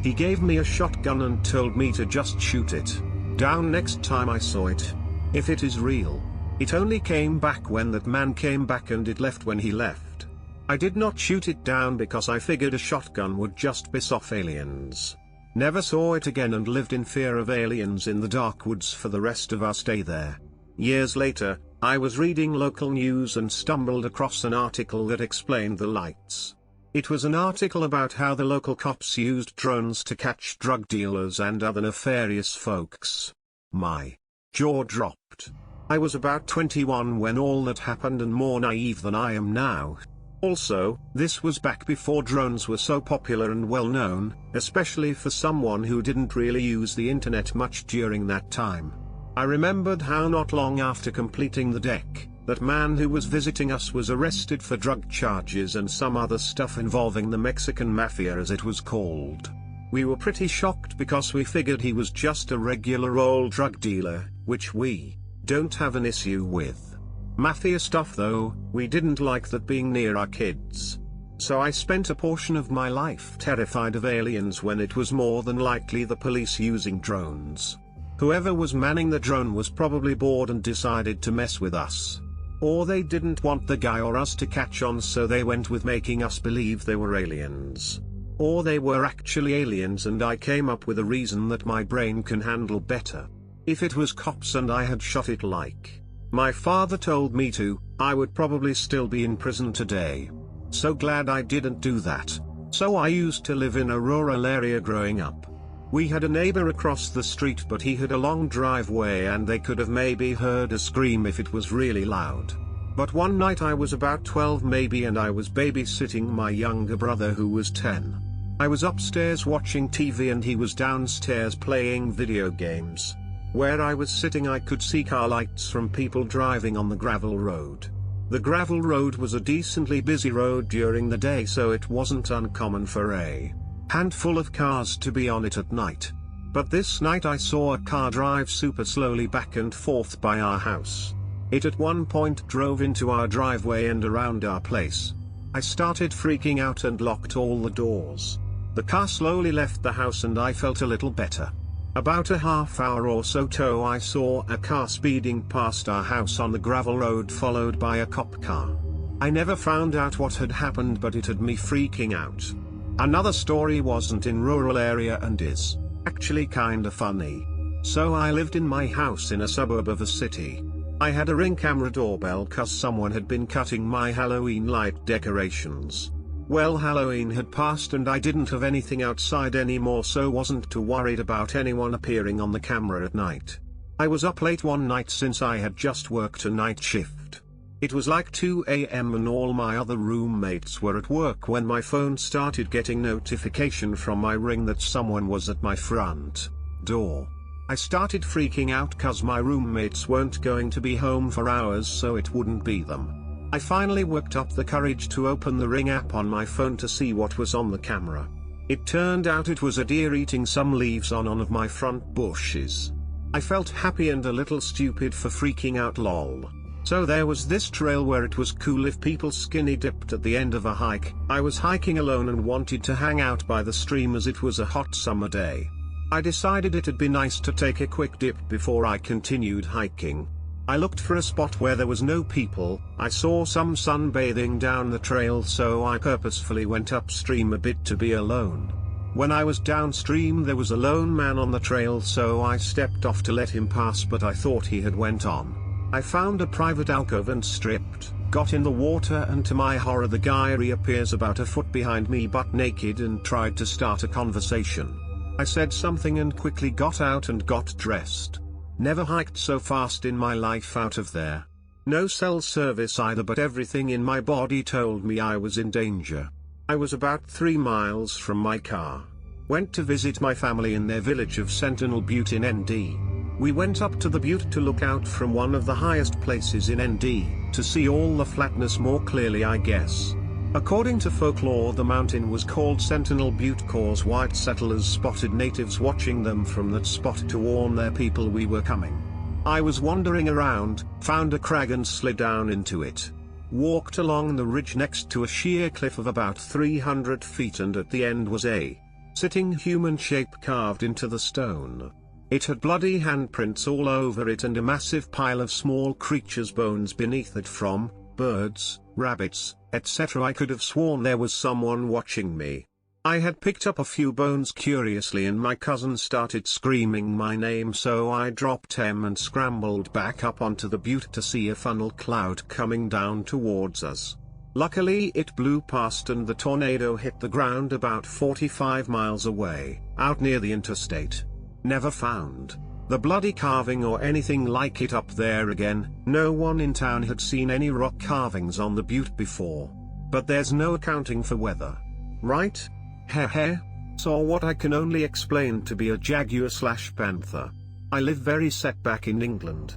He gave me a shotgun and told me to just shoot it down next time I saw it. If it is real. It only came back when that man came back and it left when he left. I did not shoot it down because I figured a shotgun would just piss off aliens. Never saw it again and lived in fear of aliens in the dark woods for the rest of our stay there. Years later, I was reading local news and stumbled across an article that explained the lights. It was an article about how the local cops used drones to catch drug dealers and other nefarious folks. My jaw dropped. I was about 21 when all that happened and more naive than I am now. Also, this was back before drones were so popular and well known, especially for someone who didn't really use the internet much during that time. I remembered how not long after completing the deck, that man who was visiting us was arrested for drug charges and some other stuff involving the Mexican Mafia as it was called. We were pretty shocked because we figured he was just a regular old drug dealer, which we don't have an issue with. Mafia stuff though, we didn't like that being near our kids. So I spent a portion of my life terrified of aliens when it was more than likely the police using drones. Whoever was manning the drone was probably bored and decided to mess with us. Or they didn't want the guy or us to catch on, so they went with making us believe they were aliens. Or they were actually aliens and I came up with a reason that my brain can handle better. If it was cops and I had shot it like my father told me to, I would probably still be in prison today. So glad I didn't do that. So I used to live in a rural area growing up. We had a neighbor across the street, but he had a long driveway and they could have maybe heard a scream if it was really loud. But one night I was about 12 maybe and I was babysitting my younger brother who was 10. I was upstairs watching TV and he was downstairs playing video games. Where I was sitting I could see car lights from people driving on the gravel road. The gravel road was a decently busy road during the day, so it wasn't uncommon for a handful of cars to be on it at night. But this night I saw a car drive super slowly back and forth by our house. It at one point drove into our driveway and around our place. I started freaking out and locked all the doors. The car slowly left the house and I felt a little better. About a half hour or so I saw a car speeding past our house on the gravel road followed by a cop car. I never found out what had happened, but it had me freaking out. Another story wasn't in rural area and is actually kinda funny. So I lived in my house in a suburb of a city. I had a Ring camera doorbell cause someone had been cutting my Halloween light decorations. Well, Halloween had passed and I didn't have anything outside anymore, so wasn't too worried about anyone appearing on the camera at night. I was up late one night since I had just worked a night shift. It was like 2 a.m. and all my other roommates were at work when my phone started getting notification from my Ring that someone was at my front door. I started freaking out cause my roommates weren't going to be home for hours, so it wouldn't be them. I finally worked up the courage to open the Ring app on my phone to see what was on the camera. It turned out it was a deer eating some leaves on one of my front bushes. I felt happy and a little stupid for freaking out, lol. So there was this trail where it was cool if people skinny dipped at the end of a hike. I was hiking alone and wanted to hang out by the stream as it was a hot summer day. I decided it'd be nice to take a quick dip before I continued hiking. I looked for a spot where there was no people. I saw some sunbathing down the trail, so I purposefully went upstream a bit to be alone. When I was downstream there was a lone man on the trail, so I stepped off to let him pass, but I thought he had went on. I found a private alcove and stripped, got in the water, and to my horror the guy reappears about a foot behind me butt naked and tried to start a conversation. I said something and quickly got out and got dressed. Never hiked so fast in my life out of there. No cell service either, but everything in my body told me I was in danger. I was about 3 miles from my car. Went to visit my family in their village of Sentinel Butte in ND. We went up to the butte to look out from one of the highest places in ND, to see all the flatness more clearly, I guess. According to folklore, the mountain was called Sentinel Butte cause white settlers spotted natives watching them from that spot to warn their people we were coming. I was wandering around, found a crag and slid down into it. walked along the ridge next to a sheer cliff of about 300 feet, and at the end was a sitting human shape carved into the stone. It had bloody handprints all over it and a massive pile of small creatures' bones beneath it, from birds, rabbits, etc. I could have sworn there was someone watching me. I had picked up a few bones curiously, and my cousin started screaming my name, so I dropped him and scrambled back up onto the butte to see a funnel cloud coming down towards us. Luckily it blew past and the tornado hit the ground about 45 miles away, out near the interstate. Never found the bloody carving or anything like it up there again. No one in town had seen any rock carvings on the butte before. But there's no accounting for weather, right? Heh. Saw what I can only explain to be a jaguar/panther. I live very set back in England.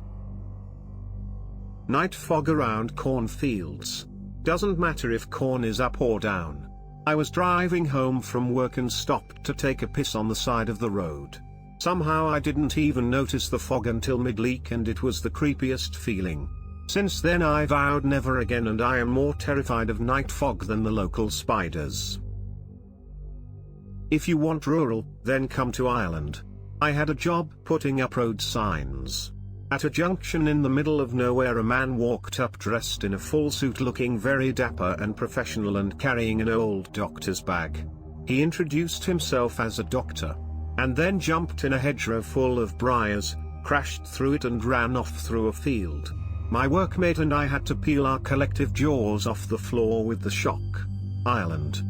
Night fog around cornfields. Doesn't matter if corn is up or down. I was driving home from work and stopped to take a piss on the side of the road. Somehow I didn't even notice the fog until mid-leak, and it was the creepiest feeling. Since then I vowed never again, and I am more terrified of night fog than the local spiders. If you want rural, then come to Ireland. I had a job putting up road signs. At a junction in the middle of nowhere, a man walked up dressed in a full suit, looking very dapper and professional and carrying an old doctor's bag. He introduced himself as a doctor, and then jumped in a hedgerow full of briars, crashed through it and ran off through a field. My workmate and I had to peel our collective jaws off the floor with the shock. Ireland.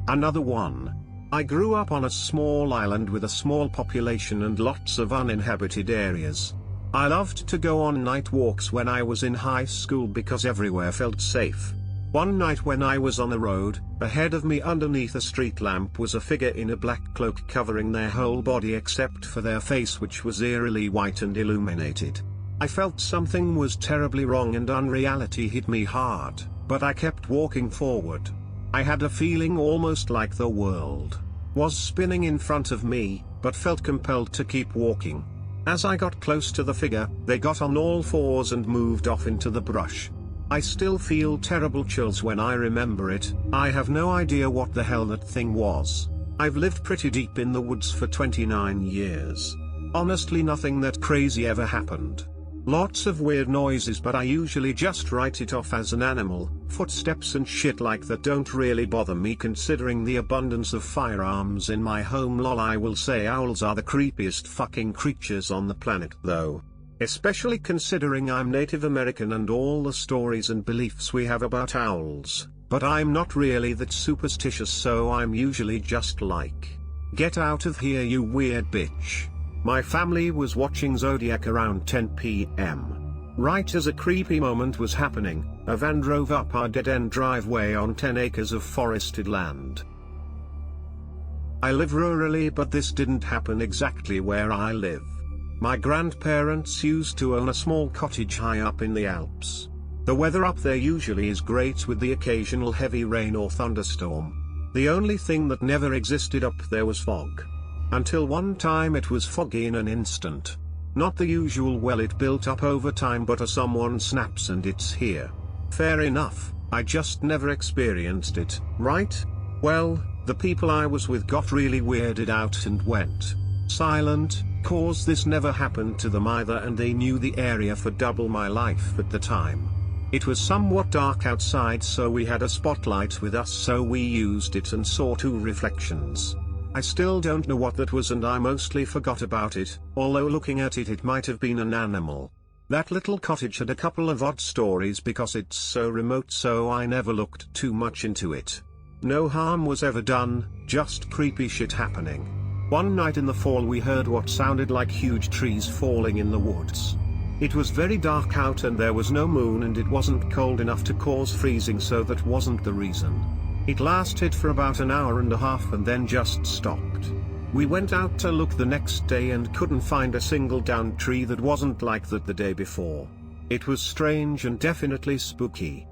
Another one. I grew up on a small island with a small population and lots of uninhabited areas. I loved to go on night walks when I was in high school because everywhere felt safe. One night when I was on the road, ahead of me underneath a street lamp was a figure in a black cloak covering their whole body except for their face, which was eerily white and illuminated. I felt something was terribly wrong and unreality hit me hard, but I kept walking forward. I had a feeling almost like the world was spinning in front of me, but felt compelled to keep walking. As I got close to the figure, they got on all fours and moved off into the brush. I still feel terrible chills when I remember it. I have no idea what the hell that thing was. I've lived pretty deep in the woods for 29 years. Honestly, nothing that crazy ever happened. Lots of weird noises, but I usually just write it off as an animal. Footsteps and shit like that don't really bother me considering the abundance of firearms in my home. Lol, I will say owls are the creepiest fucking creatures on the planet though. Especially considering I'm Native American and all the stories and beliefs we have about owls. But I'm not really that superstitious, so I'm usually just like, get out of here you weird bitch. My family was watching Zodiac around 10 p.m. Right as a creepy moment was happening, a van drove up our dead-end driveway on 10 acres of forested land. I live rurally, but this didn't happen exactly where I live. My grandparents used to own a small cottage high up in the Alps. The weather up there usually is great with the occasional heavy rain or thunderstorm. The only thing that never existed up there was fog. Until one time it was foggy in an instant. Not the usual well, it built up over time, but someone snaps and it's here. Fair enough, I just never experienced it, right? Well, the people I was with got really weirded out and went silent, cause this never happened to them either, and they knew the area for double my life at the time. It was somewhat dark outside, so we had a spotlight with us, so we used it and saw two reflections. I still don't know what that was, and I mostly forgot about it, although looking at it might have been an animal. That little cottage had a couple of odd stories because it's so remote, so I never looked too much into it. No harm was ever done, just creepy shit happening. One night in the fall we heard what sounded like huge trees falling in the woods. It was very dark out and there was no moon, and it wasn't cold enough to cause freezing, so that wasn't the reason. It lasted for about an hour and a half and then just stopped. We went out to look the next day and couldn't find a single downed tree that wasn't like that the day before. It was strange and definitely spooky.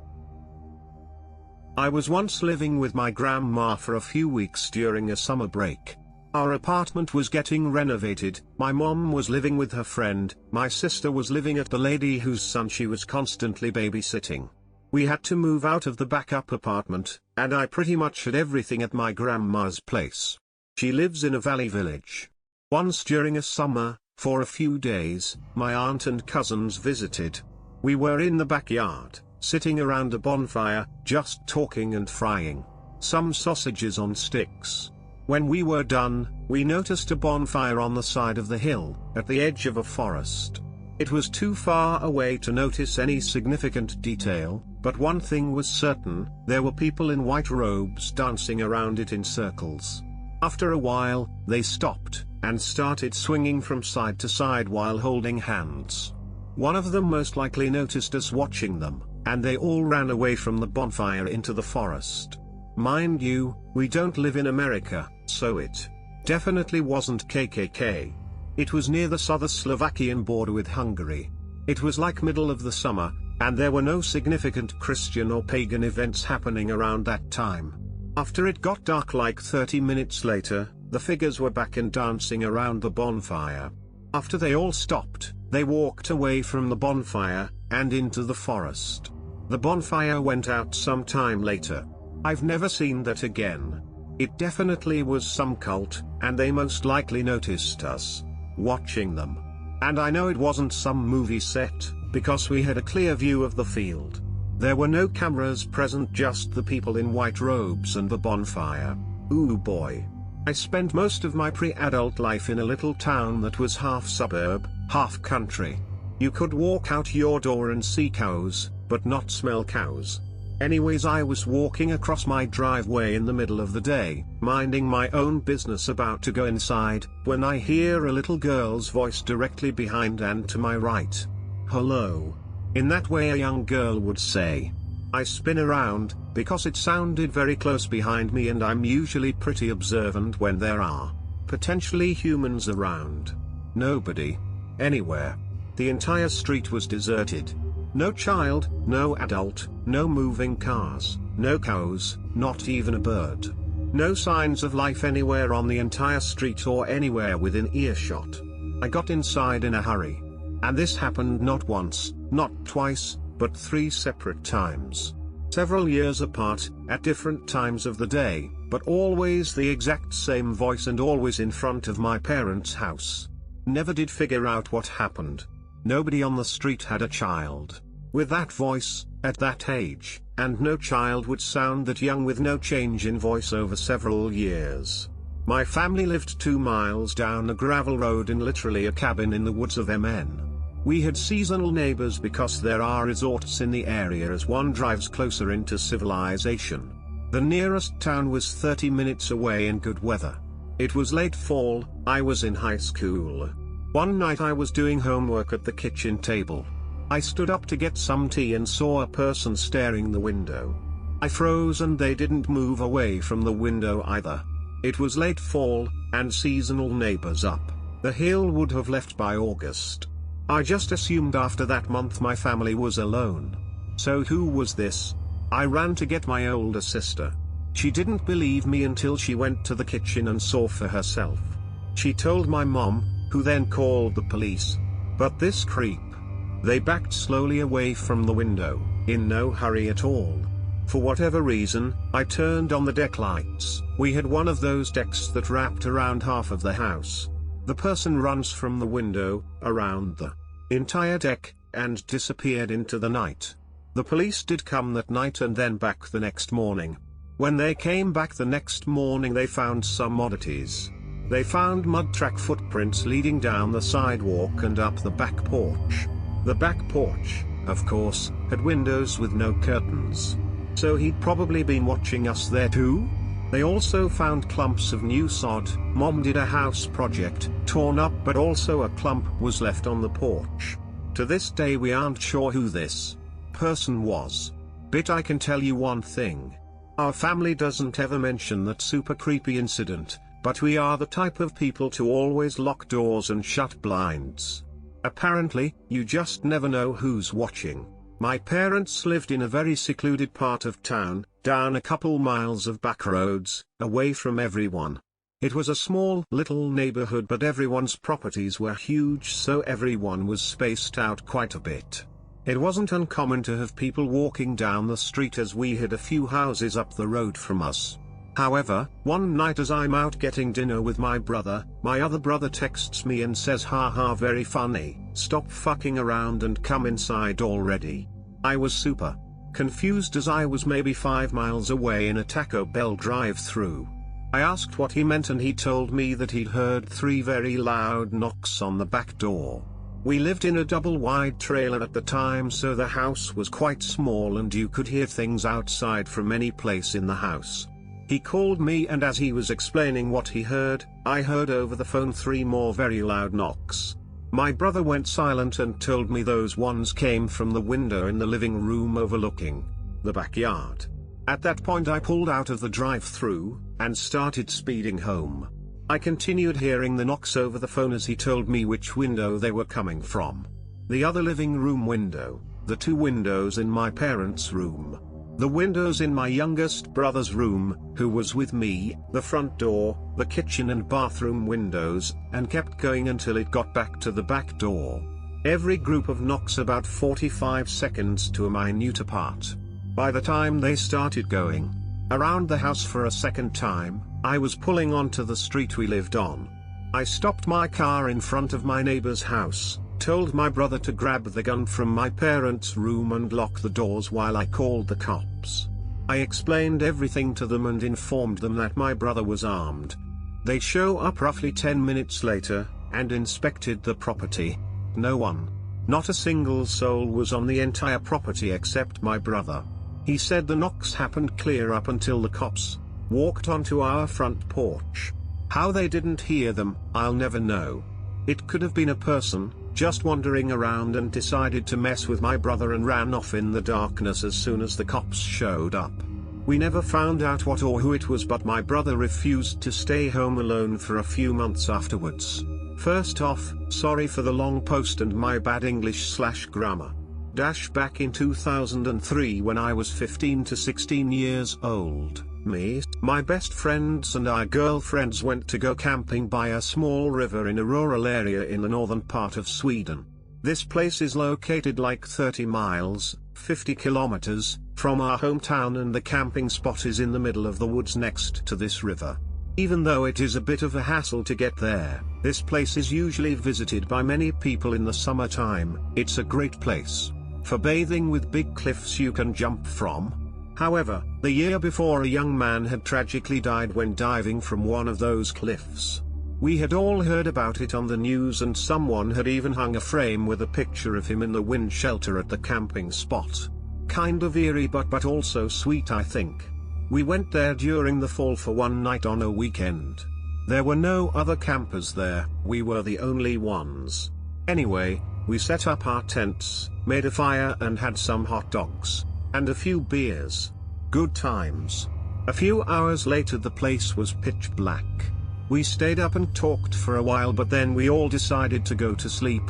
I was once living with my grandma for a few weeks during a summer break. Our apartment was getting renovated, my mom was living with her friend, my sister was living at the lady whose son she was constantly babysitting. We had to move out of the backup apartment, and I pretty much had everything at my grandma's place. She lives in a valley village. Once during a summer, for a few days, my aunt and cousins visited. We were in the backyard, sitting around a bonfire, just talking and frying some sausages on sticks. When we were done, we noticed a bonfire on the side of the hill, at the edge of a forest. It was too far away to notice any significant detail, but one thing was certain, there were people in white robes dancing around it in circles. After a while, they stopped, and started swinging from side to side while holding hands. One of them most likely noticed us watching them, and they all ran away from the bonfire into the forest. Mind you, we don't live in America, so it definitely wasn't KKK. It was near the southern Slovakian border with Hungary. It was like middle of the summer, and there were no significant Christian or pagan events happening around that time. After it got dark like 30 minutes later, the figures were back and dancing around the bonfire. After they all stopped, they walked away from the bonfire, and into the forest. The bonfire went out some time later. I've never seen that again. It definitely was some cult, and they most likely noticed us watching them. And I know it wasn't some movie set, because we had a clear view of the field. There were no cameras present, just the people in white robes and the bonfire. Ooh boy. I spent most of my pre-adult life in a little town that was half suburb, half country. You could walk out your door and see cows, but not smell cows. Anyways, I was walking across my driveway in the middle of the day, minding my own business about to go inside, when I hear a little girl's voice directly behind and to my right. Hello. In that way a young girl would say. I spin around, because it sounded very close behind me, and I'm usually pretty observant when there are potentially humans around. Nobody. Anywhere. The entire street was deserted. No child, no adult, no moving cars, no cows, not even a bird. No signs of life anywhere on the entire street or anywhere within earshot. I got inside in a hurry. And this happened not once, not twice, but 3 separate times. Several years apart, at different times of the day, but always the exact same voice and always in front of my parents' house. Never did figure out what happened. Nobody on the street had a child with that voice, at that age, and no child would sound that young with no change in voice over several years. My family lived 2 miles down a gravel road in literally a cabin in the woods of MN. We had seasonal neighbors because there are resorts in the area as one drives closer into civilization. The nearest town was 30 minutes away in good weather. It was late fall, I was in high school. One night I was doing homework at the kitchen table. I stood up to get some tea and saw a person staring the window. I froze and they didn't move away from the window either. It was late fall, and seasonal neighbors up the hill would have left by August. I just assumed after that month my family was alone. So who was this? I ran to get my older sister. She didn't believe me until she went to the kitchen and saw for herself. She told my mom, who then called the police. But this creep. They backed slowly away from the window, in no hurry at all. For whatever reason, I turned on the deck lights. We had one of those decks that wrapped around half of the house. The person runs from the window, around the entire deck, and disappeared into the night. The police did come that night and then back the next morning. When they came back the next morning they found some oddities. They found mud track footprints leading down the sidewalk and up the back porch. The back porch, of course, had windows with no curtains. So he'd probably been watching us there too? They also found clumps of new sod. Mom did a house project, torn up, but also a clump was left on the porch. To this day we aren't sure who this person was. But I can tell you one thing. Our family doesn't ever mention that super creepy incident, but we are the type of people to always lock doors and shut blinds. Apparently, you just never know who's watching. My parents lived in a very secluded part of town, down a couple miles of back roads, away from everyone. It was a small little neighborhood, but everyone's properties were huge, so everyone was spaced out quite a bit. It wasn't uncommon to have people walking down the street, as we had a few houses up the road from us. However, one night as I'm out getting dinner with my other brother texts me and says, haha, very funny, stop fucking around and come inside already. I was super confused, as I was maybe 5 miles away in a Taco Bell drive-thru. I asked what he meant, and he told me that he'd heard 3 very loud knocks on the back door. We lived in a double-wide trailer at the time, so the house was quite small and you could hear things outside from any place in the house. He called me, and as he was explaining what he heard, I heard over the phone 3 more very loud knocks. My brother went silent and told me those ones came from the window in the living room overlooking the backyard. At that point I pulled out of the drive-thru and started speeding home. I continued hearing the knocks over the phone as he told me which window they were coming from. The other living room window, the 2 windows in my parents' room, the windows in my youngest brother's room, who was with me, the front door, the kitchen and bathroom windows, and kept going until it got back to the back door. Every group of knocks about 45 seconds to a minute apart. By the time they started going around the house for a second time, I was pulling onto the street we lived on. I stopped my car in front of my neighbor's house, told my brother to grab the gun from my parents' room and lock the doors while I called the cops. I explained everything to them and informed them that my brother was armed. They show up roughly 10 minutes later, and inspected the property. No one, not a single soul, was on the entire property except my brother. He said the knocks happened clear up until the cops walked onto our front porch. How they didn't hear them, I'll never know. It could have been a person just wandering around and decided to mess with my brother and ran off in the darkness as soon as the cops showed up. We never found out what or who it was, but my brother refused to stay home alone for a few months afterwards. First off, sorry for the long post and my bad English/grammar. Back in 2003, when I was 15 to 16 years old, me, my best friends and our girlfriends went to go camping by a small river in a rural area in the northern part of Sweden. This place is located like 30 miles, 50 kilometers, from our hometown, and the camping spot is in the middle of the woods next to this river. Even though it is a bit of a hassle to get there, this place is usually visited by many people in the summertime. It's a great place for bathing with big cliffs you can jump from. However, the year before, a young man had tragically died when diving from one of those cliffs. We had all heard about it on the news, and someone had even hung a frame with a picture of him in the wind shelter at the camping spot. Kind of eerie but also sweet, I think. We went there during the fall for one night on a weekend. There were no other campers there, we were the only ones. Anyway, we set up our tents, made a fire and had some hot dogs and a few beers. Good times. A few hours later the place was pitch black. We stayed up and talked for a while, but then we all decided to go to sleep.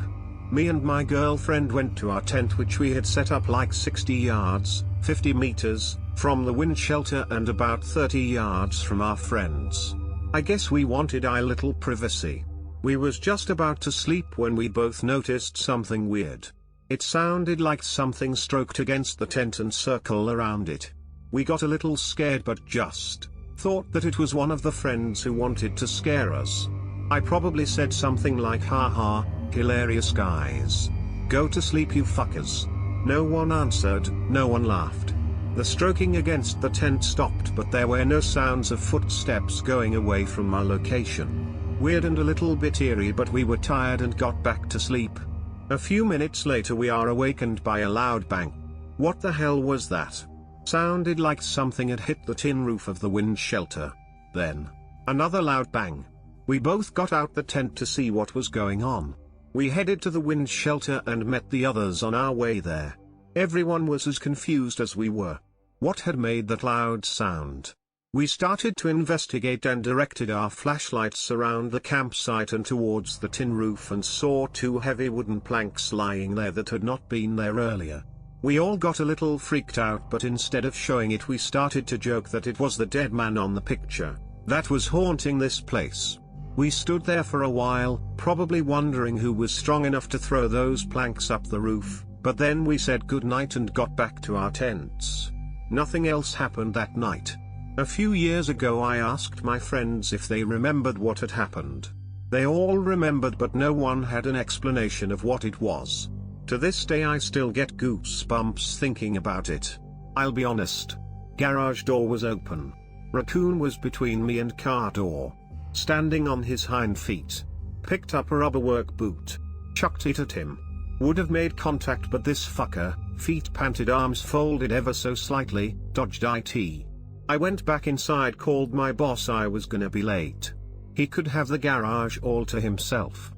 Me and my girlfriend went to our tent, which we had set up like 60 yards, 50 meters, from the wind shelter and about 30 yards from our friends. I guess we wanted our little privacy. We was just about to sleep when we both noticed something weird. It sounded like something stroked against the tent and circled around it. We got a little scared but just thought that it was one of the friends who wanted to scare us. I probably said something like, haha, hilarious guys. Go to sleep you fuckers. No one answered, no one laughed. The stroking against the tent stopped, but there were no sounds of footsteps going away from our location. Weird and a little bit eerie, but we were tired and got back to sleep. A few minutes later we are awakened by a loud bang. What the hell was that? Sounded like something had hit the tin roof of the wind shelter. Then, another loud bang. We both got out the tent to see what was going on. We headed to the wind shelter and met the others on our way there. Everyone was as confused as we were. What had made that loud sound? We started to investigate and directed our flashlights around the campsite and towards the tin roof, and saw 2 heavy wooden planks lying there that had not been there earlier. We all got a little freaked out, but instead of showing it we started to joke that it was the dead man on the picture. that was haunting this place. We stood there for a while, probably wondering who was strong enough to throw those planks up the roof, but then we said goodnight and got back to our tents. Nothing else happened that night. A few years ago I asked my friends if they remembered what had happened. They all remembered, but no one had an explanation of what it was. To this day I still get goosebumps thinking about it. I'll be honest. Garage door was open. Raccoon was between me and car door. Standing on his hind feet. Picked up a rubber work boot. Chucked it at him. Would have made contact, but this fucker, feet panted, arms folded ever so slightly, dodged it. I went back inside, called my boss, I was gonna be late. He could have the garage all to himself.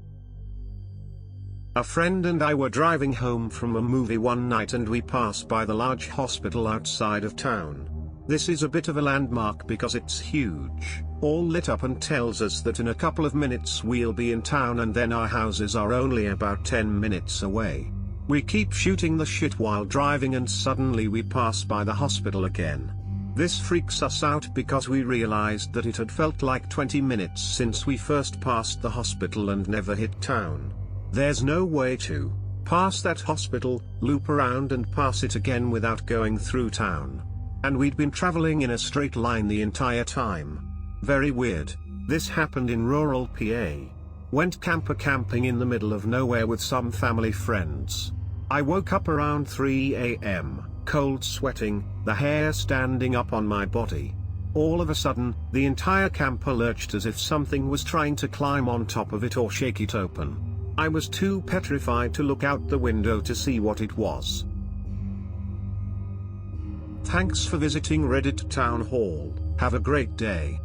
A friend and I were driving home from a movie one night and we passed by the large hospital outside of town. This is a bit of a landmark because it's huge, all lit up, and tells us that in a couple of minutes we'll be in town, and then our houses are only about 10 minutes away. We keep shooting the shit while driving and suddenly we pass by the hospital again. This freaks us out because we realized that it had felt like 20 minutes since we first passed the hospital and never hit town. There's no way to pass that hospital, loop around and pass it again without going through town. And we'd been traveling in a straight line the entire time. Very weird. This happened in rural PA. Went camper camping in the middle of nowhere with some family friends. I woke up around 3 a.m., cold sweating, the hair standing up on my body. All of a sudden, the entire camper lurched as if something was trying to climb on top of it or shake it open. I was too petrified to look out the window to see what it was. Thanks for visiting Reddit Town Hall. Have a great day.